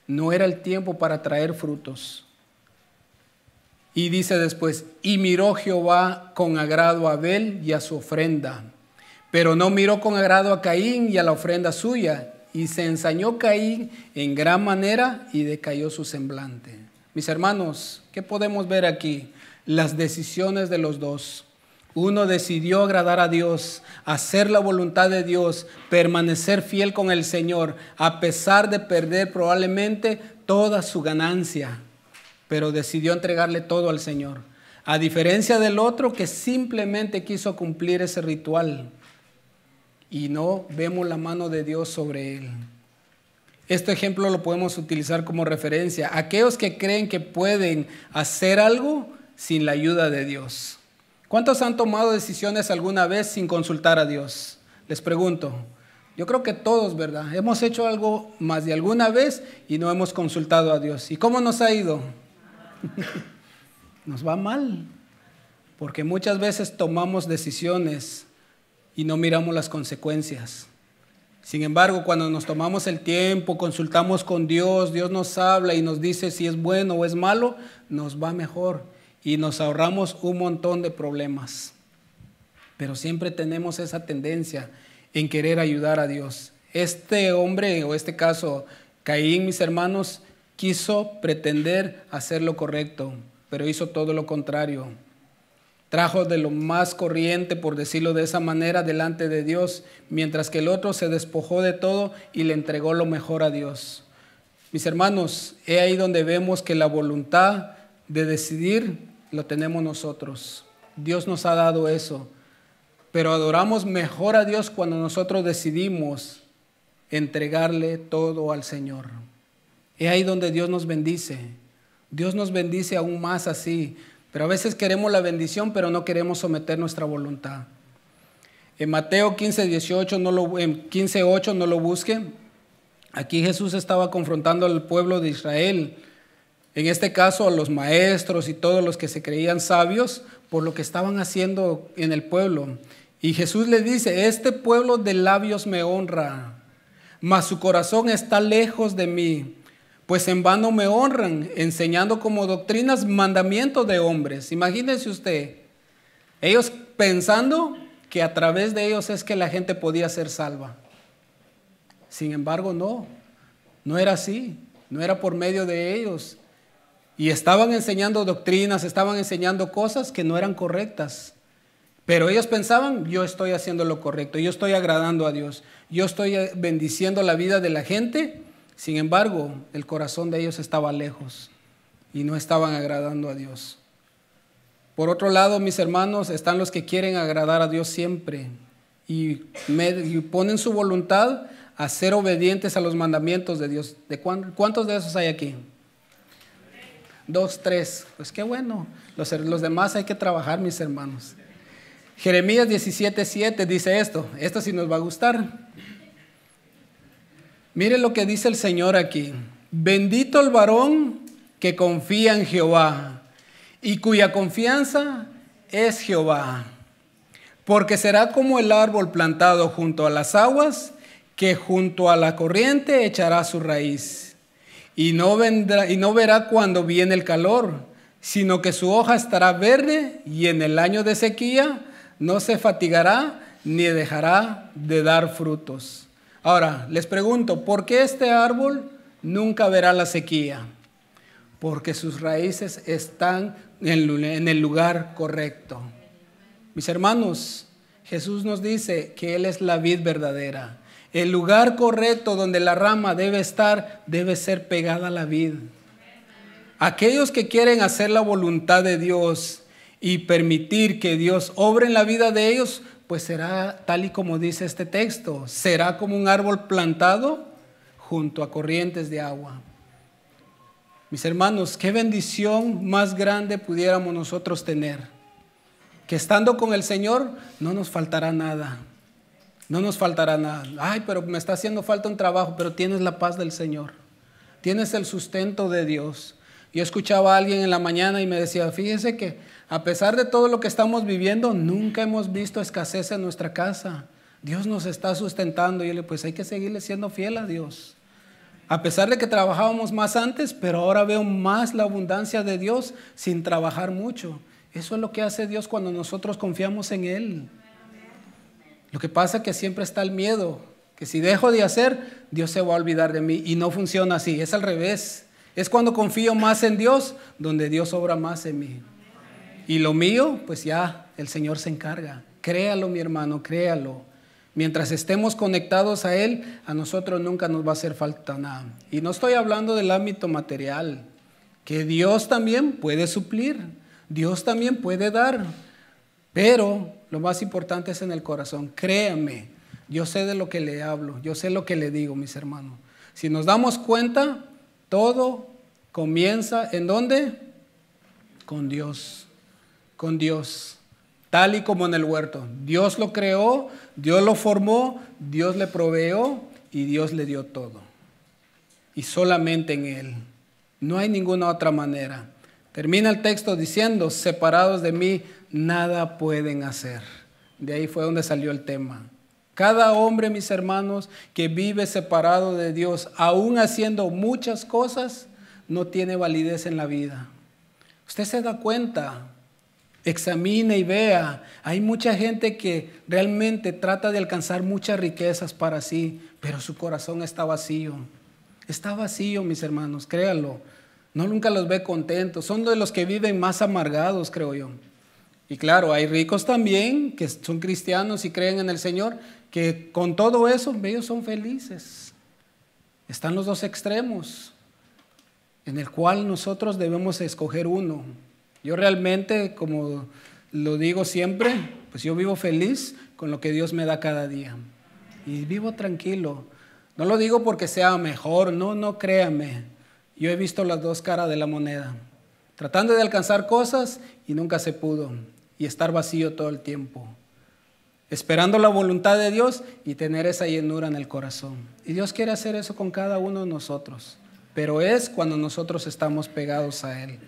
No era el tiempo para traer frutos. Y dice después, y miró Jehová con agrado a Abel y a su ofrenda, pero no miró con agrado a Caín y a la ofrenda suya. Y se ensañó Caín en gran manera y decayó su semblante. Mis hermanos, ¿qué podemos ver aquí? Las decisiones de los 2. Uno decidió agradar a Dios, hacer la voluntad de Dios, permanecer fiel con el Señor, a pesar de perder probablemente toda su ganancia, pero decidió entregarle todo al Señor. A diferencia del otro que simplemente quiso cumplir ese ritual y no vemos la mano de Dios sobre él. Este ejemplo lo podemos utilizar como referencia. Aquellos que creen que pueden hacer algo sin la ayuda de Dios. ¿Cuántos han tomado decisiones alguna vez sin consultar a Dios? Les pregunto. Yo creo que todos, ¿verdad? Hemos hecho algo más de alguna vez y no hemos consultado a Dios. ¿Y cómo nos ha ido? Nos va mal, porque muchas veces tomamos decisiones y no miramos las consecuencias. Sin embargo, cuando nos tomamos el tiempo, consultamos con Dios, Dios nos habla y nos dice si es bueno o es malo, nos va mejor y nos ahorramos un montón de problemas. Pero siempre tenemos esa tendencia en querer ayudar a Dios. Este hombre, o este caso, Caín, mis hermanos, quiso pretender hacer lo correcto, pero hizo todo lo contrario. Trajo de lo más corriente, por decirlo de esa manera, delante de Dios, mientras que el otro se despojó de todo y le entregó lo mejor a Dios. Mis hermanos, es ahí donde vemos que la voluntad de decidir lo tenemos nosotros. Dios nos ha dado eso. Pero adoramos mejor a Dios cuando nosotros decidimos entregarle todo al Señor. Es ahí donde Dios nos bendice. Dios nos bendice aún más así. Pero a veces queremos la bendición, pero no queremos someter nuestra voluntad. En Mateo 15:8 no lo busquen. Aquí Jesús estaba confrontando al pueblo de Israel. En este caso a los maestros y todos los que se creían sabios por lo que estaban haciendo en el pueblo. Y Jesús le dice, este pueblo de labios me honra, mas su corazón está lejos de mí, pues en vano me honran, enseñando como doctrinas mandamientos de hombres. Imagínese usted, ellos pensando que a través de ellos es que la gente podía ser salva. Sin embargo, no era así, no era por medio de ellos. Y estaban enseñando doctrinas, estaban enseñando cosas que no eran correctas. Pero ellos pensaban, yo estoy haciendo lo correcto, yo estoy agradando a Dios, yo estoy bendiciendo la vida de la gente. Sin embargo, el corazón de ellos estaba lejos y no estaban agradando a Dios. Por otro lado, mis hermanos, están los que quieren agradar a Dios siempre y ponen su voluntad a ser obedientes a los mandamientos de Dios. ¿Cuántos de esos hay aquí? 2, 3. Pues qué bueno. Los demás hay que trabajar, mis hermanos. Jeremías 17:7 dice esto sí nos va a gustar. Mire lo que dice el Señor aquí. Bendito el varón que confía en Jehová y cuya confianza es Jehová, porque será como el árbol plantado junto a las aguas, que junto a la corriente echará su raíz, y no verá cuando viene el calor, sino que su hoja estará verde, y en el año de sequía no se fatigará ni dejará de dar frutos. Ahora, les pregunto, ¿por qué este árbol nunca verá la sequía? Porque sus raíces están en el lugar correcto. Mis hermanos, Jesús nos dice que Él es la vid verdadera. El lugar correcto donde la rama debe estar, debe ser pegada a la vid. Aquellos que quieren hacer la voluntad de Dios y permitir que Dios obre en la vida de ellos, pues será tal y como dice este texto, será como un árbol plantado junto a corrientes de agua. Mis hermanos, qué bendición más grande pudiéramos nosotros tener, que estando con el Señor no nos faltará nada, no nos faltará nada. Ay, pero me está haciendo falta un trabajo, pero tienes la paz del Señor, tienes el sustento de Dios. Yo escuchaba a alguien en la mañana y me decía, fíjese que a pesar de todo lo que estamos viviendo, nunca hemos visto escasez en nuestra casa. Dios nos está sustentando. Y yo le digo, pues hay que seguirle siendo fiel a Dios. A pesar de que trabajábamos más antes, pero ahora veo más la abundancia de Dios sin trabajar mucho. Eso es lo que hace Dios cuando nosotros confiamos en Él. Lo que pasa es que siempre está el miedo, que si dejo de hacer, Dios se va a olvidar de mí. Y no funciona así, es al revés. Es cuando confío más en Dios, donde Dios obra más en mí. Y lo mío, pues ya el Señor se encarga. Créalo, mi hermano, créalo. Mientras estemos conectados a Él, a nosotros nunca nos va a hacer falta nada. Y no estoy hablando del ámbito material, que Dios también puede suplir. Dios también puede dar, pero lo más importante es en el corazón. Créame, yo sé de lo que le hablo, yo sé lo que le digo, mis hermanos. Si nos damos cuenta, todo comienza ¿en dónde? Con Dios, con Dios. Tal y como en el huerto. Dios lo creó, Dios lo formó, Dios le proveó y Dios le dio todo. Y solamente en Él. No hay ninguna otra manera. Termina el texto diciendo, separados de mí, nada pueden hacer. De ahí fue donde salió el tema. Cada hombre, mis hermanos, que vive separado de Dios, aún haciendo muchas cosas, no tiene validez en la vida. Usted se da cuenta, examine y vea. Hay mucha gente que realmente trata de alcanzar muchas riquezas para sí, pero su corazón está vacío. Está vacío, mis hermanos, créanlo. No, nunca los ve contentos. Son de los que viven más amargados, creo yo. Y claro, hay ricos también que son cristianos y creen en el Señor, que con todo eso ellos son felices. Están los dos extremos, en el cual nosotros debemos escoger uno. Yo realmente, como lo digo siempre, pues yo vivo feliz con lo que Dios me da cada día. Y vivo tranquilo. No lo digo porque sea mejor, no, créame. Yo he visto las dos caras de la moneda. Tratando de alcanzar cosas y nunca se pudo. Y estar vacío todo el tiempo. Esperando la voluntad de Dios y tener esa llenura en el corazón. Y Dios quiere hacer eso con cada uno de nosotros. Pero es cuando nosotros estamos pegados a Él.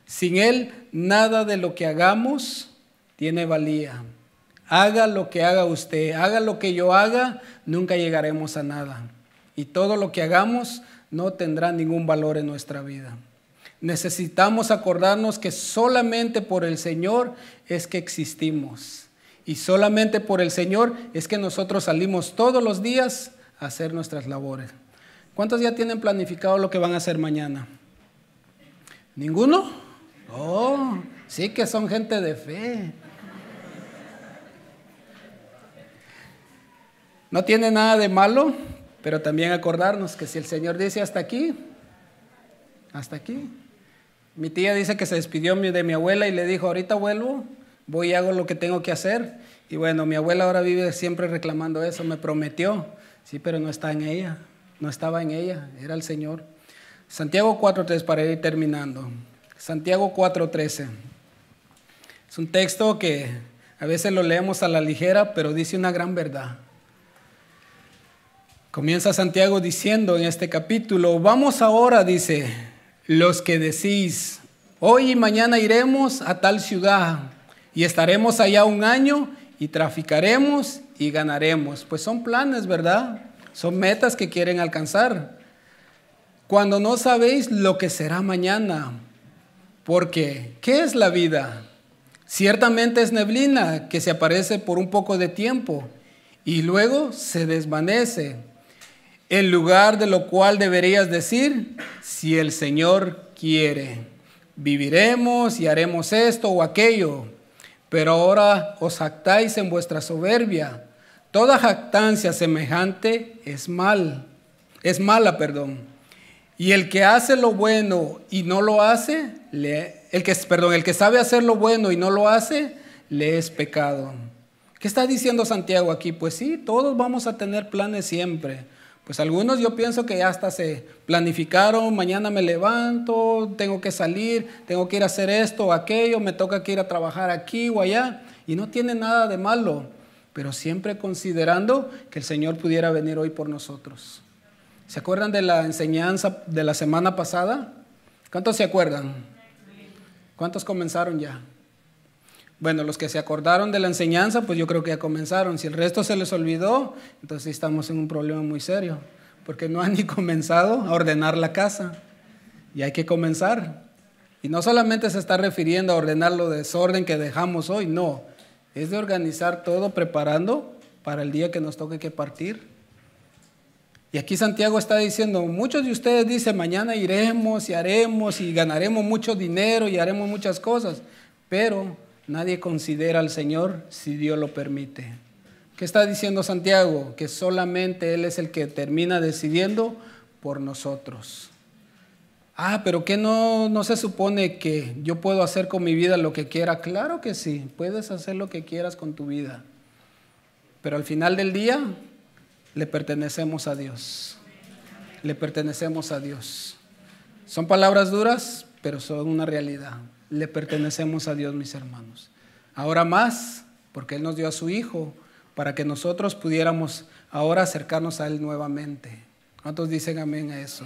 Sin Él, nada de lo que hagamos tiene valía. Haga lo que haga usted, haga lo que yo haga, nunca llegaremos a nada. Y todo lo que hagamos no tendrá ningún valor en nuestra vida. Necesitamos acordarnos que solamente por el Señor es que existimos. Y solamente por el Señor es que nosotros salimos todos los días a hacer nuestras labores. ¿Cuántos ya tienen planificado lo que van a hacer mañana? ¿Ninguno? Oh, sí que son gente de fe. No tiene nada de malo, pero también acordarnos que si el Señor dice hasta aquí, hasta aquí. Mi tía dice que se despidió de mi abuela y le dijo, ahorita vuelvo, voy y hago lo que tengo que hacer. Y bueno, mi abuela ahora vive siempre reclamando eso, me prometió. Sí, pero no está en ella, no estaba en ella, era el Señor. Santiago 4:3 para ir terminando. Santiago 4:13. Es un texto que a veces lo leemos a la ligera, pero dice una gran verdad. Comienza Santiago diciendo en este capítulo, vamos ahora, dice, los que decís, hoy y mañana iremos a tal ciudad y estaremos allá un año y traficaremos y ganaremos. Pues son planes, ¿verdad? Son metas que quieren alcanzar. Cuando no sabéis lo que será mañana, porque ¿qué es la vida? Ciertamente es neblina que se aparece por un poco de tiempo y luego se desvanece. En lugar de lo cual deberías decir, si el Señor quiere, viviremos y haremos esto o aquello. Pero ahora os jactáis en vuestra soberbia. Toda jactancia semejante es mala. Y el que hace lo bueno y no lo hace, el que sabe hacer lo bueno y no lo hace, le es pecado. ¿Qué está diciendo Santiago aquí? Pues sí, todos vamos a tener planes siempre. Pues algunos yo pienso que ya hasta se planificaron, mañana me levanto, tengo que salir, tengo que ir a hacer esto o aquello, me toca que ir a trabajar aquí o allá, y no tiene nada de malo, pero siempre considerando que el Señor pudiera venir hoy por nosotros. ¿Se acuerdan de la enseñanza de la semana pasada? ¿Cuántos se acuerdan? ¿Cuántos comenzaron ya? Bueno, los que se acordaron de la enseñanza, pues yo creo que ya comenzaron. Si el resto se les olvidó, entonces estamos en un problema muy serio, porque no han ni comenzado a ordenar la casa. Y hay que comenzar. Y no solamente se está refiriendo a ordenar lo desorden que dejamos hoy, no. Es de organizar todo preparando para el día que nos toque que partir. Y aquí Santiago está diciendo, muchos de ustedes dicen, mañana iremos y haremos y ganaremos mucho dinero y haremos muchas cosas, pero nadie considera al Señor si Dios lo permite. ¿Qué está diciendo Santiago? Que solamente Él es el que termina decidiendo por nosotros. Pero ¿qué no se supone que yo puedo hacer con mi vida lo que quiera? Claro que sí, puedes hacer lo que quieras con tu vida. Pero al final del día, le pertenecemos a Dios. Le pertenecemos a Dios. Son palabras duras, pero son una realidad. Le pertenecemos a Dios, mis hermanos. Ahora más, porque Él nos dio a su Hijo, para que nosotros pudiéramos ahora acercarnos a Él nuevamente. ¿Cuántos dicen amén a eso?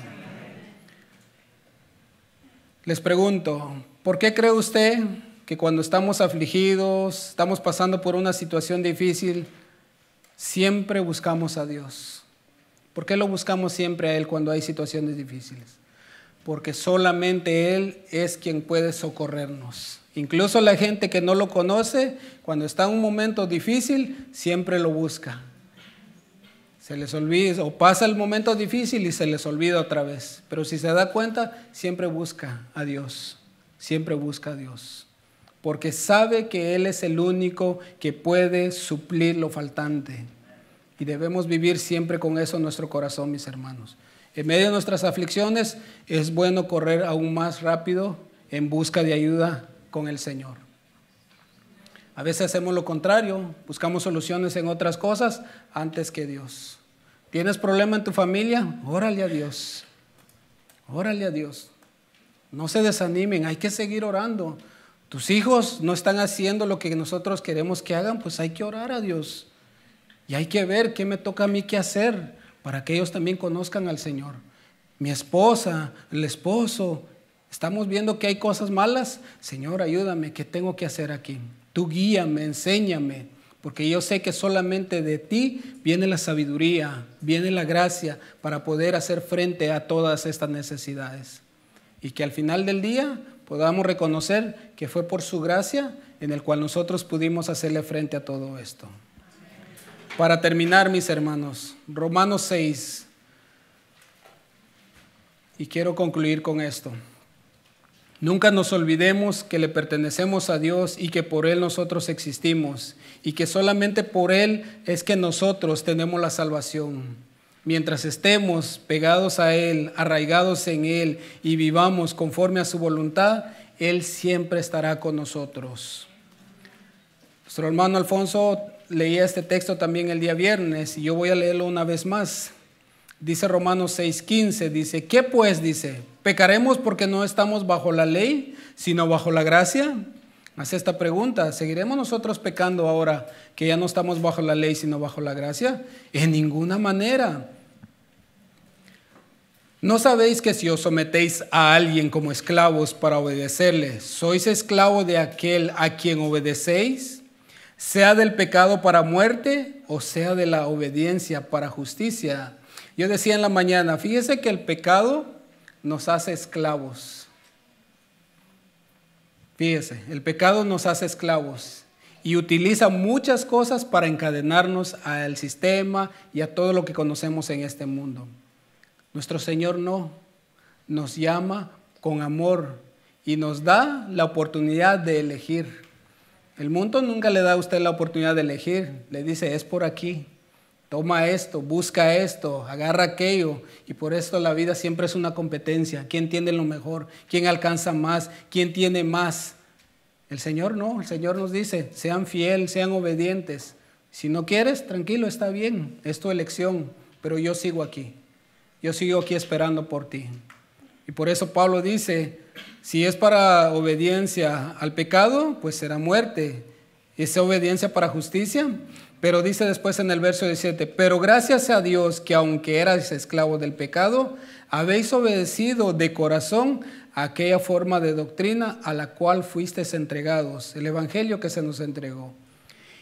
Les pregunto, ¿por qué cree usted que cuando estamos afligidos, estamos pasando por una situación difícil, siempre buscamos a Dios? ¿Por qué lo buscamos siempre a Él cuando hay situaciones difíciles? Porque solamente Él es quien puede socorrernos. Incluso la gente que no lo conoce, cuando está en un momento difícil, siempre lo busca. Se les olvida, o pasa el momento difícil y se les olvida otra vez. Pero si se da cuenta, siempre busca a Dios. Siempre busca a Dios. Porque sabe que Él es el único que puede suplir lo faltante. Y debemos vivir siempre con eso en nuestro corazón, mis hermanos. En medio de nuestras aflicciones, es bueno correr aún más rápido en busca de ayuda con el Señor. A veces hacemos lo contrario, buscamos soluciones en otras cosas antes que Dios. ¿Tienes problema en tu familia? Órale a Dios. Órale a Dios. No se desanimen, hay que seguir orando. Tus hijos no están haciendo lo que nosotros queremos que hagan, pues hay que orar a Dios. Y hay que ver qué me toca a mí que hacer para que ellos también conozcan al Señor. Mi esposa, el esposo, estamos viendo que hay cosas malas. Señor, ayúdame, ¿qué tengo que hacer aquí? Tú guíame, enséñame, porque yo sé que solamente de ti viene la sabiduría, viene la gracia para poder hacer frente a todas estas necesidades. Y que al final del día podamos reconocer que fue por su gracia en el cual nosotros pudimos hacerle frente a todo esto. Para terminar, mis hermanos, Romanos 6, y quiero concluir con esto. Nunca nos olvidemos que le pertenecemos a Dios y que por Él nosotros existimos y que solamente por Él es que nosotros tenemos la salvación. Mientras estemos pegados a Él, arraigados en Él y vivamos conforme a su voluntad, Él siempre estará con nosotros. Nuestro hermano Alfonso leía este texto también el día viernes y yo voy a leerlo una vez más. Dice Romanos 6:15, dice, ¿qué pues? Dice, ¿pecaremos porque no estamos bajo la ley, sino bajo la gracia? Hace esta pregunta, ¿seguiremos nosotros pecando ahora que ya no estamos bajo la ley, sino bajo la gracia? En ninguna manera. ¿No sabéis que si os sometéis a alguien como esclavos para obedecerle, sois esclavos de aquel a quien obedecéis? Sea del pecado para muerte o sea de la obediencia para justicia. Yo decía en la mañana, fíjese que el pecado nos hace esclavos. Fíjese, el pecado nos hace esclavos y utiliza muchas cosas para encadenarnos al sistema y a todo lo que conocemos en este mundo. Nuestro Señor no, nos llama con amor y nos da la oportunidad de elegir. El mundo nunca le da a usted la oportunidad de elegir, le dice, es por aquí. Toma esto, busca esto, agarra aquello. Y por esto la vida siempre es una competencia. ¿Quién tiene lo mejor? ¿Quién alcanza más? ¿Quién tiene más? El Señor no, el Señor nos dice, sean fieles, sean obedientes. Si no quieres, tranquilo, está bien, es tu elección, pero yo sigo aquí. Yo sigo aquí esperando por ti. Y por eso Pablo dice, si es para obediencia al pecado, pues será muerte. ¿Es obediencia para justicia? Pero dice después en el verso 17, pero gracias a Dios que aunque erais esclavos del pecado, habéis obedecido de corazón a aquella forma de doctrina a la cual fuisteis entregados, el evangelio que se nos entregó.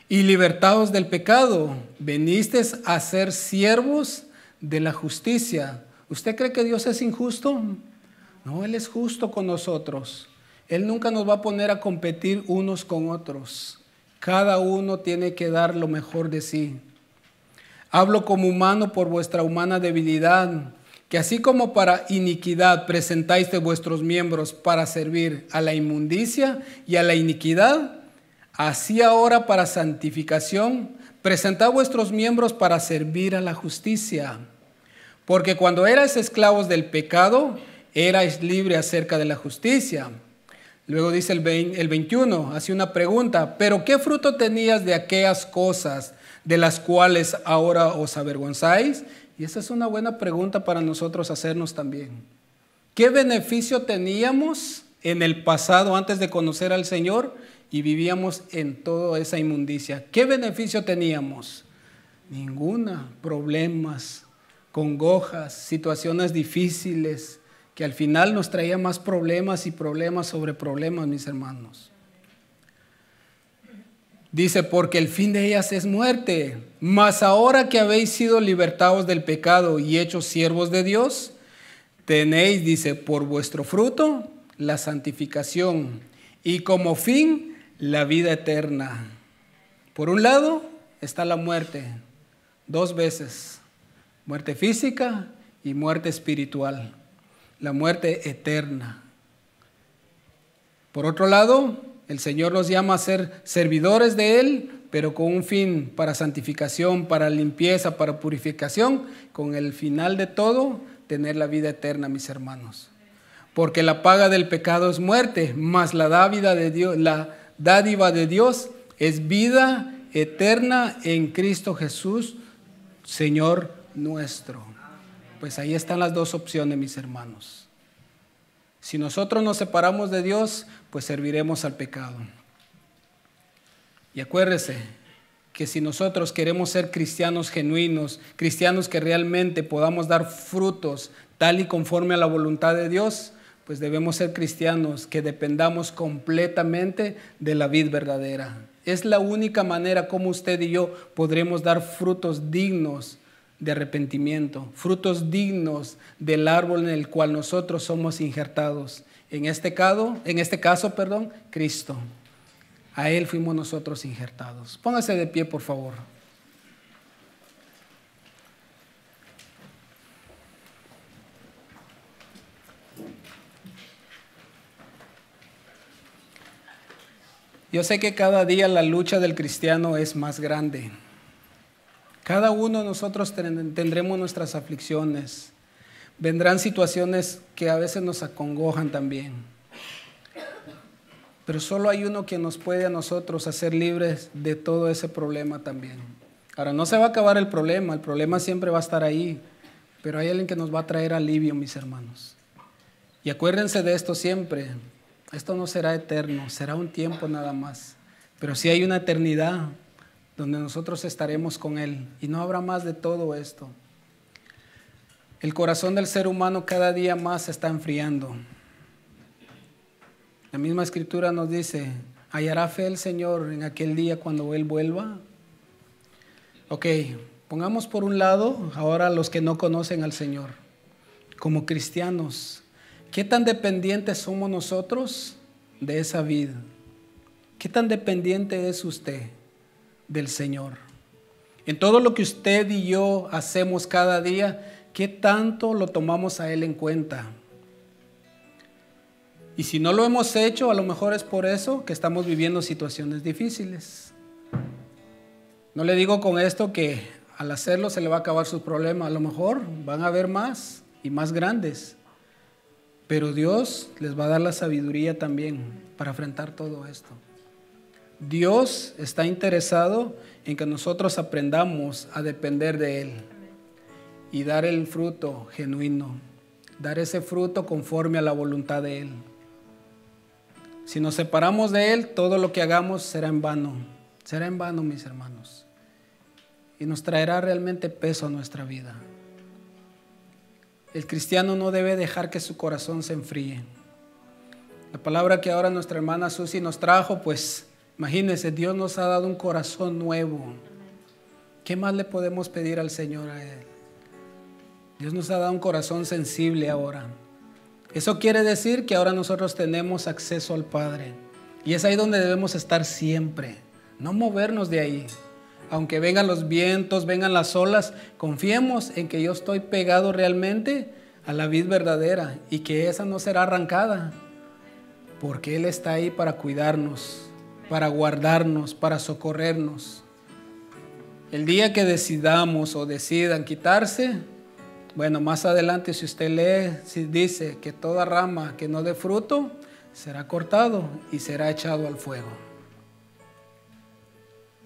Y libertados del pecado, venisteis a ser siervos de la justicia. ¿Usted cree que Dios es injusto? No, Él es justo con nosotros. Él nunca nos va a poner a competir unos con otros. Cada uno tiene que dar lo mejor de sí. Hablo como humano por vuestra humana debilidad, que así como para iniquidad presentáis de vuestros miembros para servir a la inmundicia y a la iniquidad, así ahora para santificación presentad vuestros miembros para servir a la justicia. Porque cuando erais esclavos del pecado, erais libres acerca de la justicia. Luego dice el 21, hace una pregunta, ¿pero qué fruto tenías de aquellas cosas de las cuales ahora os avergonzáis? Y esa es una buena pregunta para nosotros hacernos también. ¿Qué beneficio teníamos en el pasado antes de conocer al Señor y vivíamos en toda esa inmundicia? ¿Qué beneficio teníamos? Ninguna. Problemas, congojas, situaciones difíciles, que al final nos traía más problemas y problemas sobre problemas, mis hermanos. Dice, porque el fin de ellas es muerte. Mas ahora que habéis sido libertados del pecado y hechos siervos de Dios, tenéis, dice, por vuestro fruto la santificación y como fin la vida eterna. Por un lado está la muerte, 2 veces, muerte física y muerte espiritual. La muerte eterna. Por otro lado, el Señor nos llama a ser servidores de Él, pero con un fin para santificación, para limpieza, para purificación, con el final de todo, tener la vida eterna, mis hermanos. Porque la paga del pecado es muerte, mas la dádiva de Dios es vida eterna en Cristo Jesús, Señor nuestro. Pues ahí están las 2 opciones, mis hermanos. Si nosotros nos separamos de Dios, pues serviremos al pecado. Y acuérdese que si nosotros queremos ser cristianos genuinos, cristianos que realmente podamos dar frutos tal y conforme a la voluntad de Dios, pues debemos ser cristianos que dependamos completamente de la vid verdadera. Es la única manera como usted y yo podremos dar frutos dignos de arrepentimiento, frutos dignos del árbol en el cual nosotros somos injertados. En este caso, Cristo. A Él fuimos nosotros injertados. Póngase de pie, por favor. Yo sé que cada día la lucha del cristiano es más grande. Cada uno de nosotros tendremos nuestras aflicciones. Vendrán situaciones que a veces nos acongojan también. Pero solo hay uno que nos puede a nosotros hacer libres de todo ese problema también. Ahora, no se va a acabar el problema siempre va a estar ahí, pero hay alguien que nos va a traer alivio, mis hermanos. Y acuérdense de esto siempre, esto no será eterno, será un tiempo nada más, pero sí hay una eternidad donde nosotros estaremos con Él y no habrá más de todo esto. El corazón del ser humano cada día más se está enfriando. La misma Escritura nos dice, ¿hallará fe el Señor en aquel día cuando Él vuelva? Ok, pongamos por un lado ahora a los que no conocen al Señor. Como cristianos, ¿qué tan dependientes somos nosotros de esa vida? ¿Qué tan dependiente es usted del Señor? En todo lo que usted y yo hacemos cada día, ¿qué tanto lo tomamos a Él en cuenta? Y si no lo hemos hecho, a lo mejor es por eso que estamos viviendo situaciones difíciles. No le digo con esto que al hacerlo se le va a acabar su problema. A lo mejor van a haber más y más grandes. Pero Dios les va a dar la sabiduría también para enfrentar todo esto. Dios está interesado en que nosotros aprendamos a depender de Él y dar el fruto genuino, dar ese fruto conforme a la voluntad de Él. Si nos separamos de Él, todo lo que hagamos será en vano, mis hermanos, y nos traerá realmente peso a nuestra vida. El cristiano no debe dejar que su corazón se enfríe. La palabra que ahora nuestra hermana Susi nos trajo, pues imagínense, Dios nos ha dado un corazón nuevo. ¿Qué más le podemos pedir al Señor a Él? Dios nos ha dado un corazón sensible ahora. Eso quiere decir que ahora nosotros tenemos acceso al Padre. Y es ahí donde debemos estar siempre. No movernos de ahí. Aunque vengan los vientos, vengan las olas, confiemos en que yo estoy pegado realmente a la vid verdadera y que esa no será arrancada. Porque Él está ahí para cuidarnos, para guardarnos, para socorrernos. El día que decidamos o decidan quitarse, Bueno, más adelante si usted lee, si dice que toda rama que no dé fruto será cortado y será echado al fuego.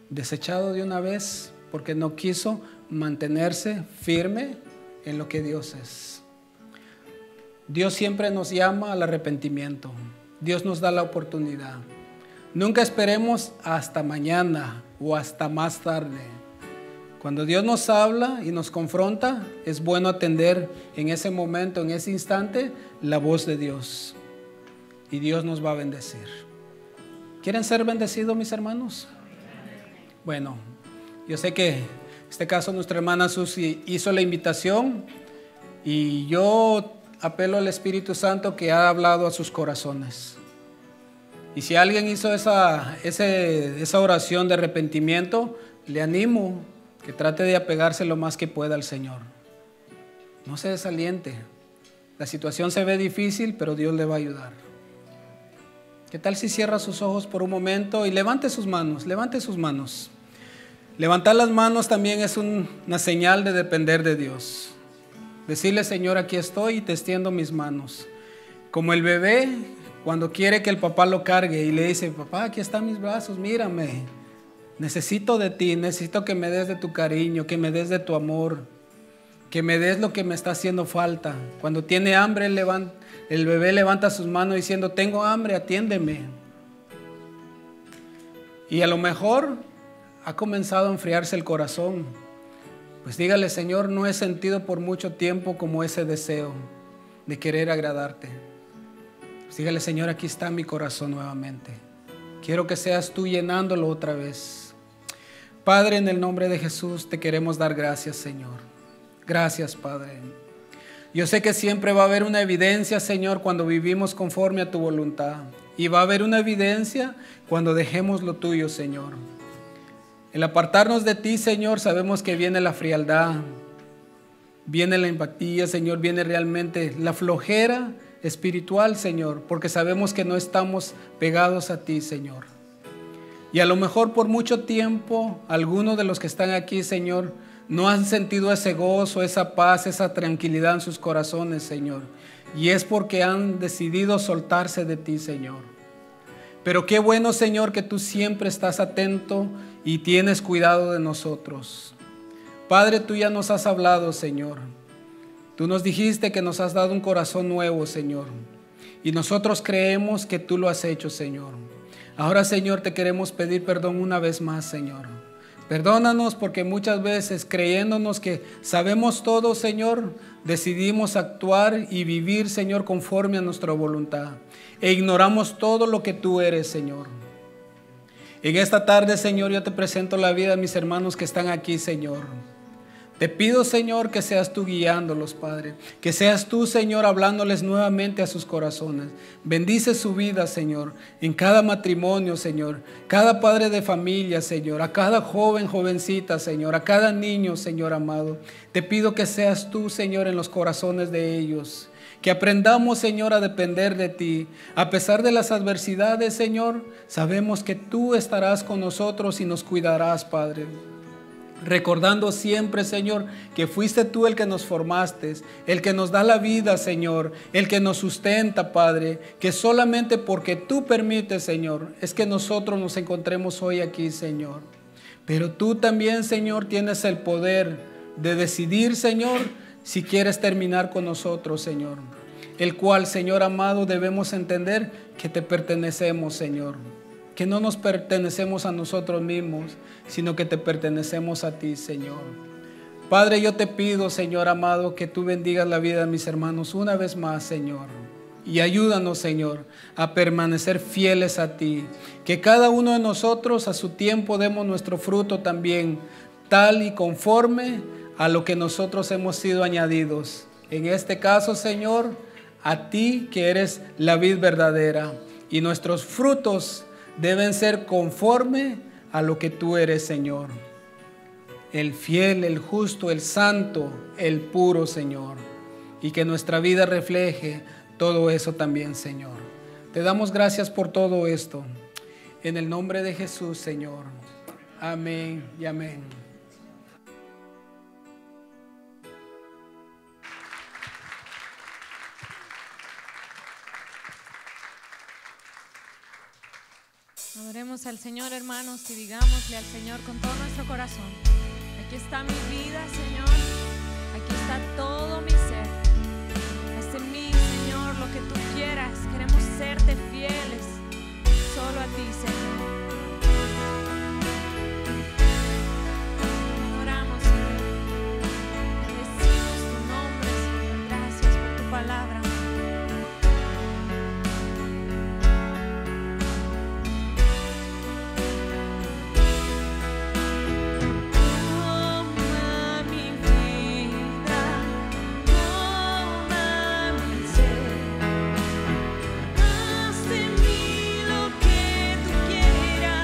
Desechado de una vez porque no quiso mantenerse firme en lo que Dios es. Dios siempre nos llama al arrepentimiento. Dios nos da la oportunidad. Nunca esperemos hasta mañana o hasta más tarde. Cuando Dios nos habla y nos confronta, es bueno atender en ese momento, en ese instante, la voz de Dios. Y Dios nos va a bendecir. ¿Quieren ser bendecidos, mis hermanos? Bueno, yo sé que en este caso nuestra hermana Susi hizo la invitación y yo apelo al Espíritu Santo que ha hablado a sus corazones. Y si alguien hizo esa oración de arrepentimiento, le animo que trate de apegarse lo más que pueda al Señor. No se desaliente. La situación se ve difícil, pero Dios le va a ayudar. ¿Qué tal si cierra sus ojos por un momento y levante sus manos? Levante sus manos. Levantar las manos también es una señal de depender de Dios. Decirle: Señor, aquí estoy y te extiendo mis manos. Como el bebé cuando quiere que el papá lo cargue y le dice: papá, aquí están mis brazos, mírame. Necesito de ti, necesito que me des de tu cariño, que me des de tu amor, que me des lo que me está haciendo falta. Cuando tiene hambre, el bebé levanta sus manos diciendo: tengo hambre, atiéndeme. Y a lo mejor ha comenzado a enfriarse el corazón. Pues dígale: Señor, no he sentido por mucho tiempo como ese deseo de querer agradarte. Pues dígale: Señor, aquí está mi corazón nuevamente. Quiero que seas tú llenándolo otra vez. Padre, en el nombre de Jesús te queremos dar gracias, Señor. Gracias, Padre. Yo sé que siempre va a haber una evidencia, Señor, cuando vivimos conforme a tu voluntad. Y va a haber una evidencia cuando dejemos lo tuyo, Señor. El apartarnos de ti, Señor, sabemos que viene la frialdad, viene la empatía, Señor, viene realmente la flojera espiritual, Señor, porque sabemos que no estamos pegados a ti, Señor. Y a lo mejor por mucho tiempo, algunos de los que están aquí, Señor, no han sentido ese gozo, esa paz, esa tranquilidad en sus corazones, Señor. Y es porque han decidido soltarse de ti, Señor. Pero qué bueno, Señor, que tú siempre estás atento y tienes cuidado de nosotros. Padre, tú ya nos has hablado, Señor. Tú nos dijiste que nos has dado un corazón nuevo, Señor. Y nosotros creemos que tú lo has hecho, Señor. Ahora, Señor, te queremos pedir perdón una vez más, Señor. Perdónanos porque muchas veces, creyéndonos que sabemos todo, Señor, decidimos actuar y vivir, Señor, conforme a nuestra voluntad. E ignoramos todo lo que tú eres, Señor. En esta tarde, Señor, yo te presento la vida de mis hermanos que están aquí, Señor. Te pido, Señor, que seas tú guiándolos, Padre. Que seas tú, Señor, hablándoles nuevamente a sus corazones. Bendice su vida, Señor, en cada matrimonio, Señor. Cada padre de familia, Señor. A cada joven, jovencita, Señor. A cada niño, Señor amado. Te pido que seas tú, Señor, en los corazones de ellos. Que aprendamos, Señor, a depender de ti. A pesar de las adversidades, Señor, sabemos que tú estarás con nosotros y nos cuidarás, Padre. Recordando siempre, Señor, que fuiste tú el que nos formaste, el que nos da la vida, Señor, el que nos sustenta, Padre, que solamente porque tú permites, Señor, es que nosotros nos encontremos hoy aquí, Señor. Pero tú también, Señor, tienes el poder de decidir, Señor, si quieres terminar con nosotros, Señor. El cual, Señor amado, debemos entender que te pertenecemos, Señor. Que no nos pertenecemos a nosotros mismos, sino que te pertenecemos a ti, Señor. Padre, yo te pido, Señor amado, que tú bendigas la vida de mis hermanos una vez más, Señor. Y ayúdanos, Señor, a permanecer fieles a ti. Que cada uno de nosotros a su tiempo demos nuestro fruto también, tal y conforme a lo que nosotros hemos sido añadidos. En este caso, Señor, a ti que eres la vid verdadera. Y nuestros frutos deben ser conforme a lo que tú eres, Señor. El fiel, el justo, el santo, el puro, Señor. Y que nuestra vida refleje todo eso también, Señor. Te damos gracias por todo esto. En el nombre de Jesús, Señor. Amén y amén. Adoremos al Señor, hermanos, y digámosle al Señor con todo nuestro corazón: aquí está mi vida, Señor, aquí está todo mi ser. Haz en mí, Señor, lo que tú quieras. Queremos serte fieles solo a ti, Señor. Adoramos, Señor. Bendecimos tu nombre, Señor. Gracias por tu palabra. Haz de mí lo que tú quieras.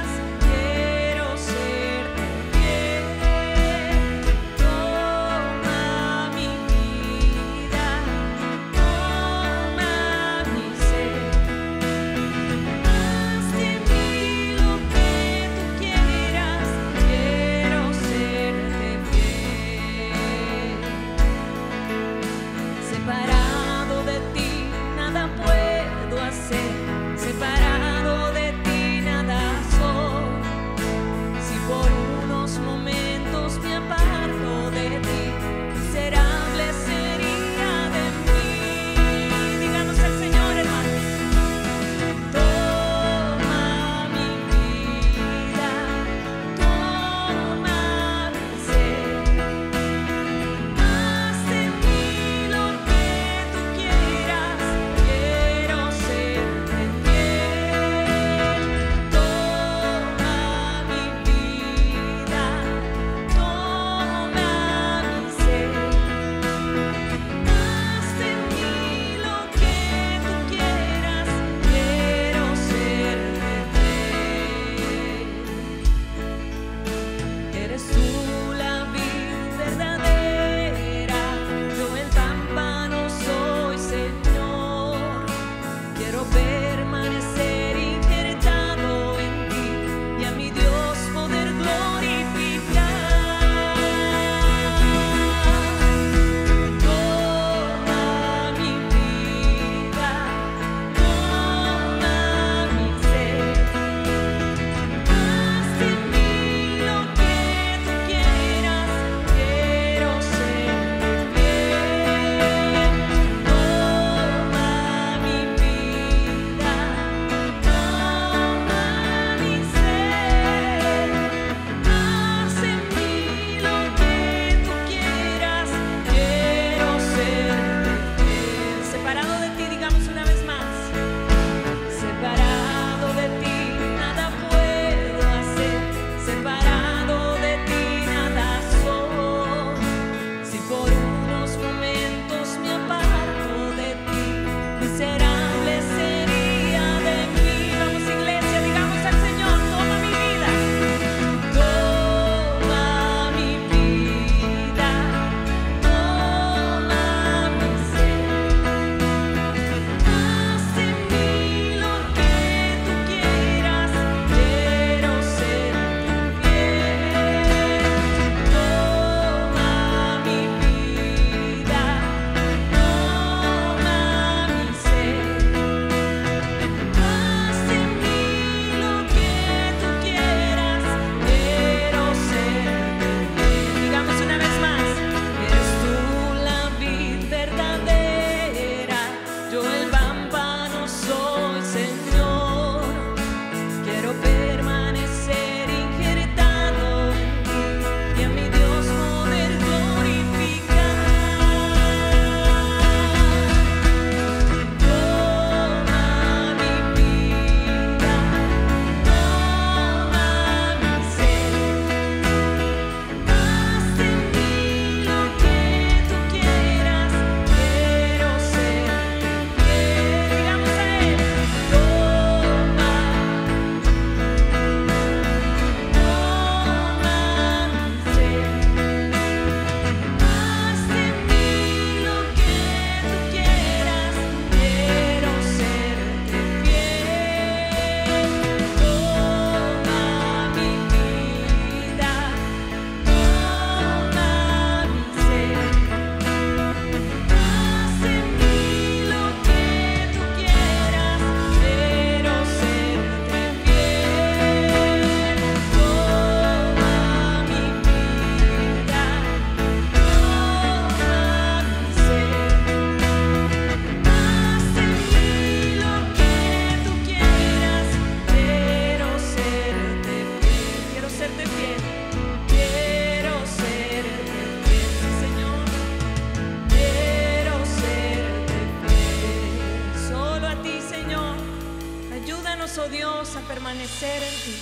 oh Dios, a permanecer en ti,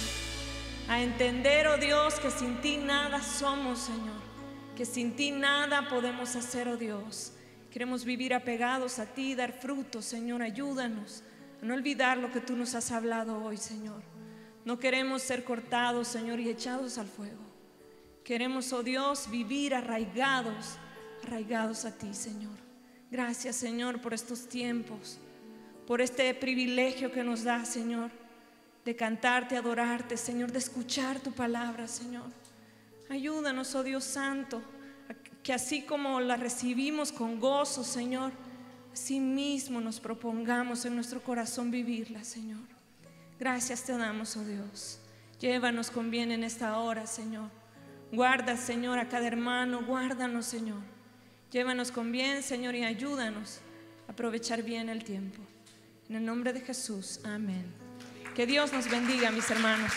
a entender, oh Dios, que sin ti nada somos, Señor, que sin ti nada podemos hacer, oh Dios. Queremos vivir apegados a ti, dar frutos, Señor. Ayúdanos a no olvidar lo que tú nos has hablado hoy, Señor. No queremos ser cortados, Señor, y echados al fuego. Queremos, oh Dios, vivir arraigados a ti, Señor. Gracias, Señor, por estos tiempos, por este privilegio que nos da, Señor, de cantarte, adorarte, Señor, de escuchar tu palabra, Señor. Ayúdanos, oh Dios Santo, que así como la recibimos con gozo, Señor, así mismo nos propongamos en nuestro corazón vivirla, Señor. Gracias te damos, oh Dios. Llévanos con bien en esta hora, Señor. Guarda, Señor, a cada hermano, guárdanos, Señor. Llévanos con bien, Señor, y ayúdanos a aprovechar bien el tiempo. En el nombre de Jesús, amén. Que Dios nos bendiga, mis hermanos.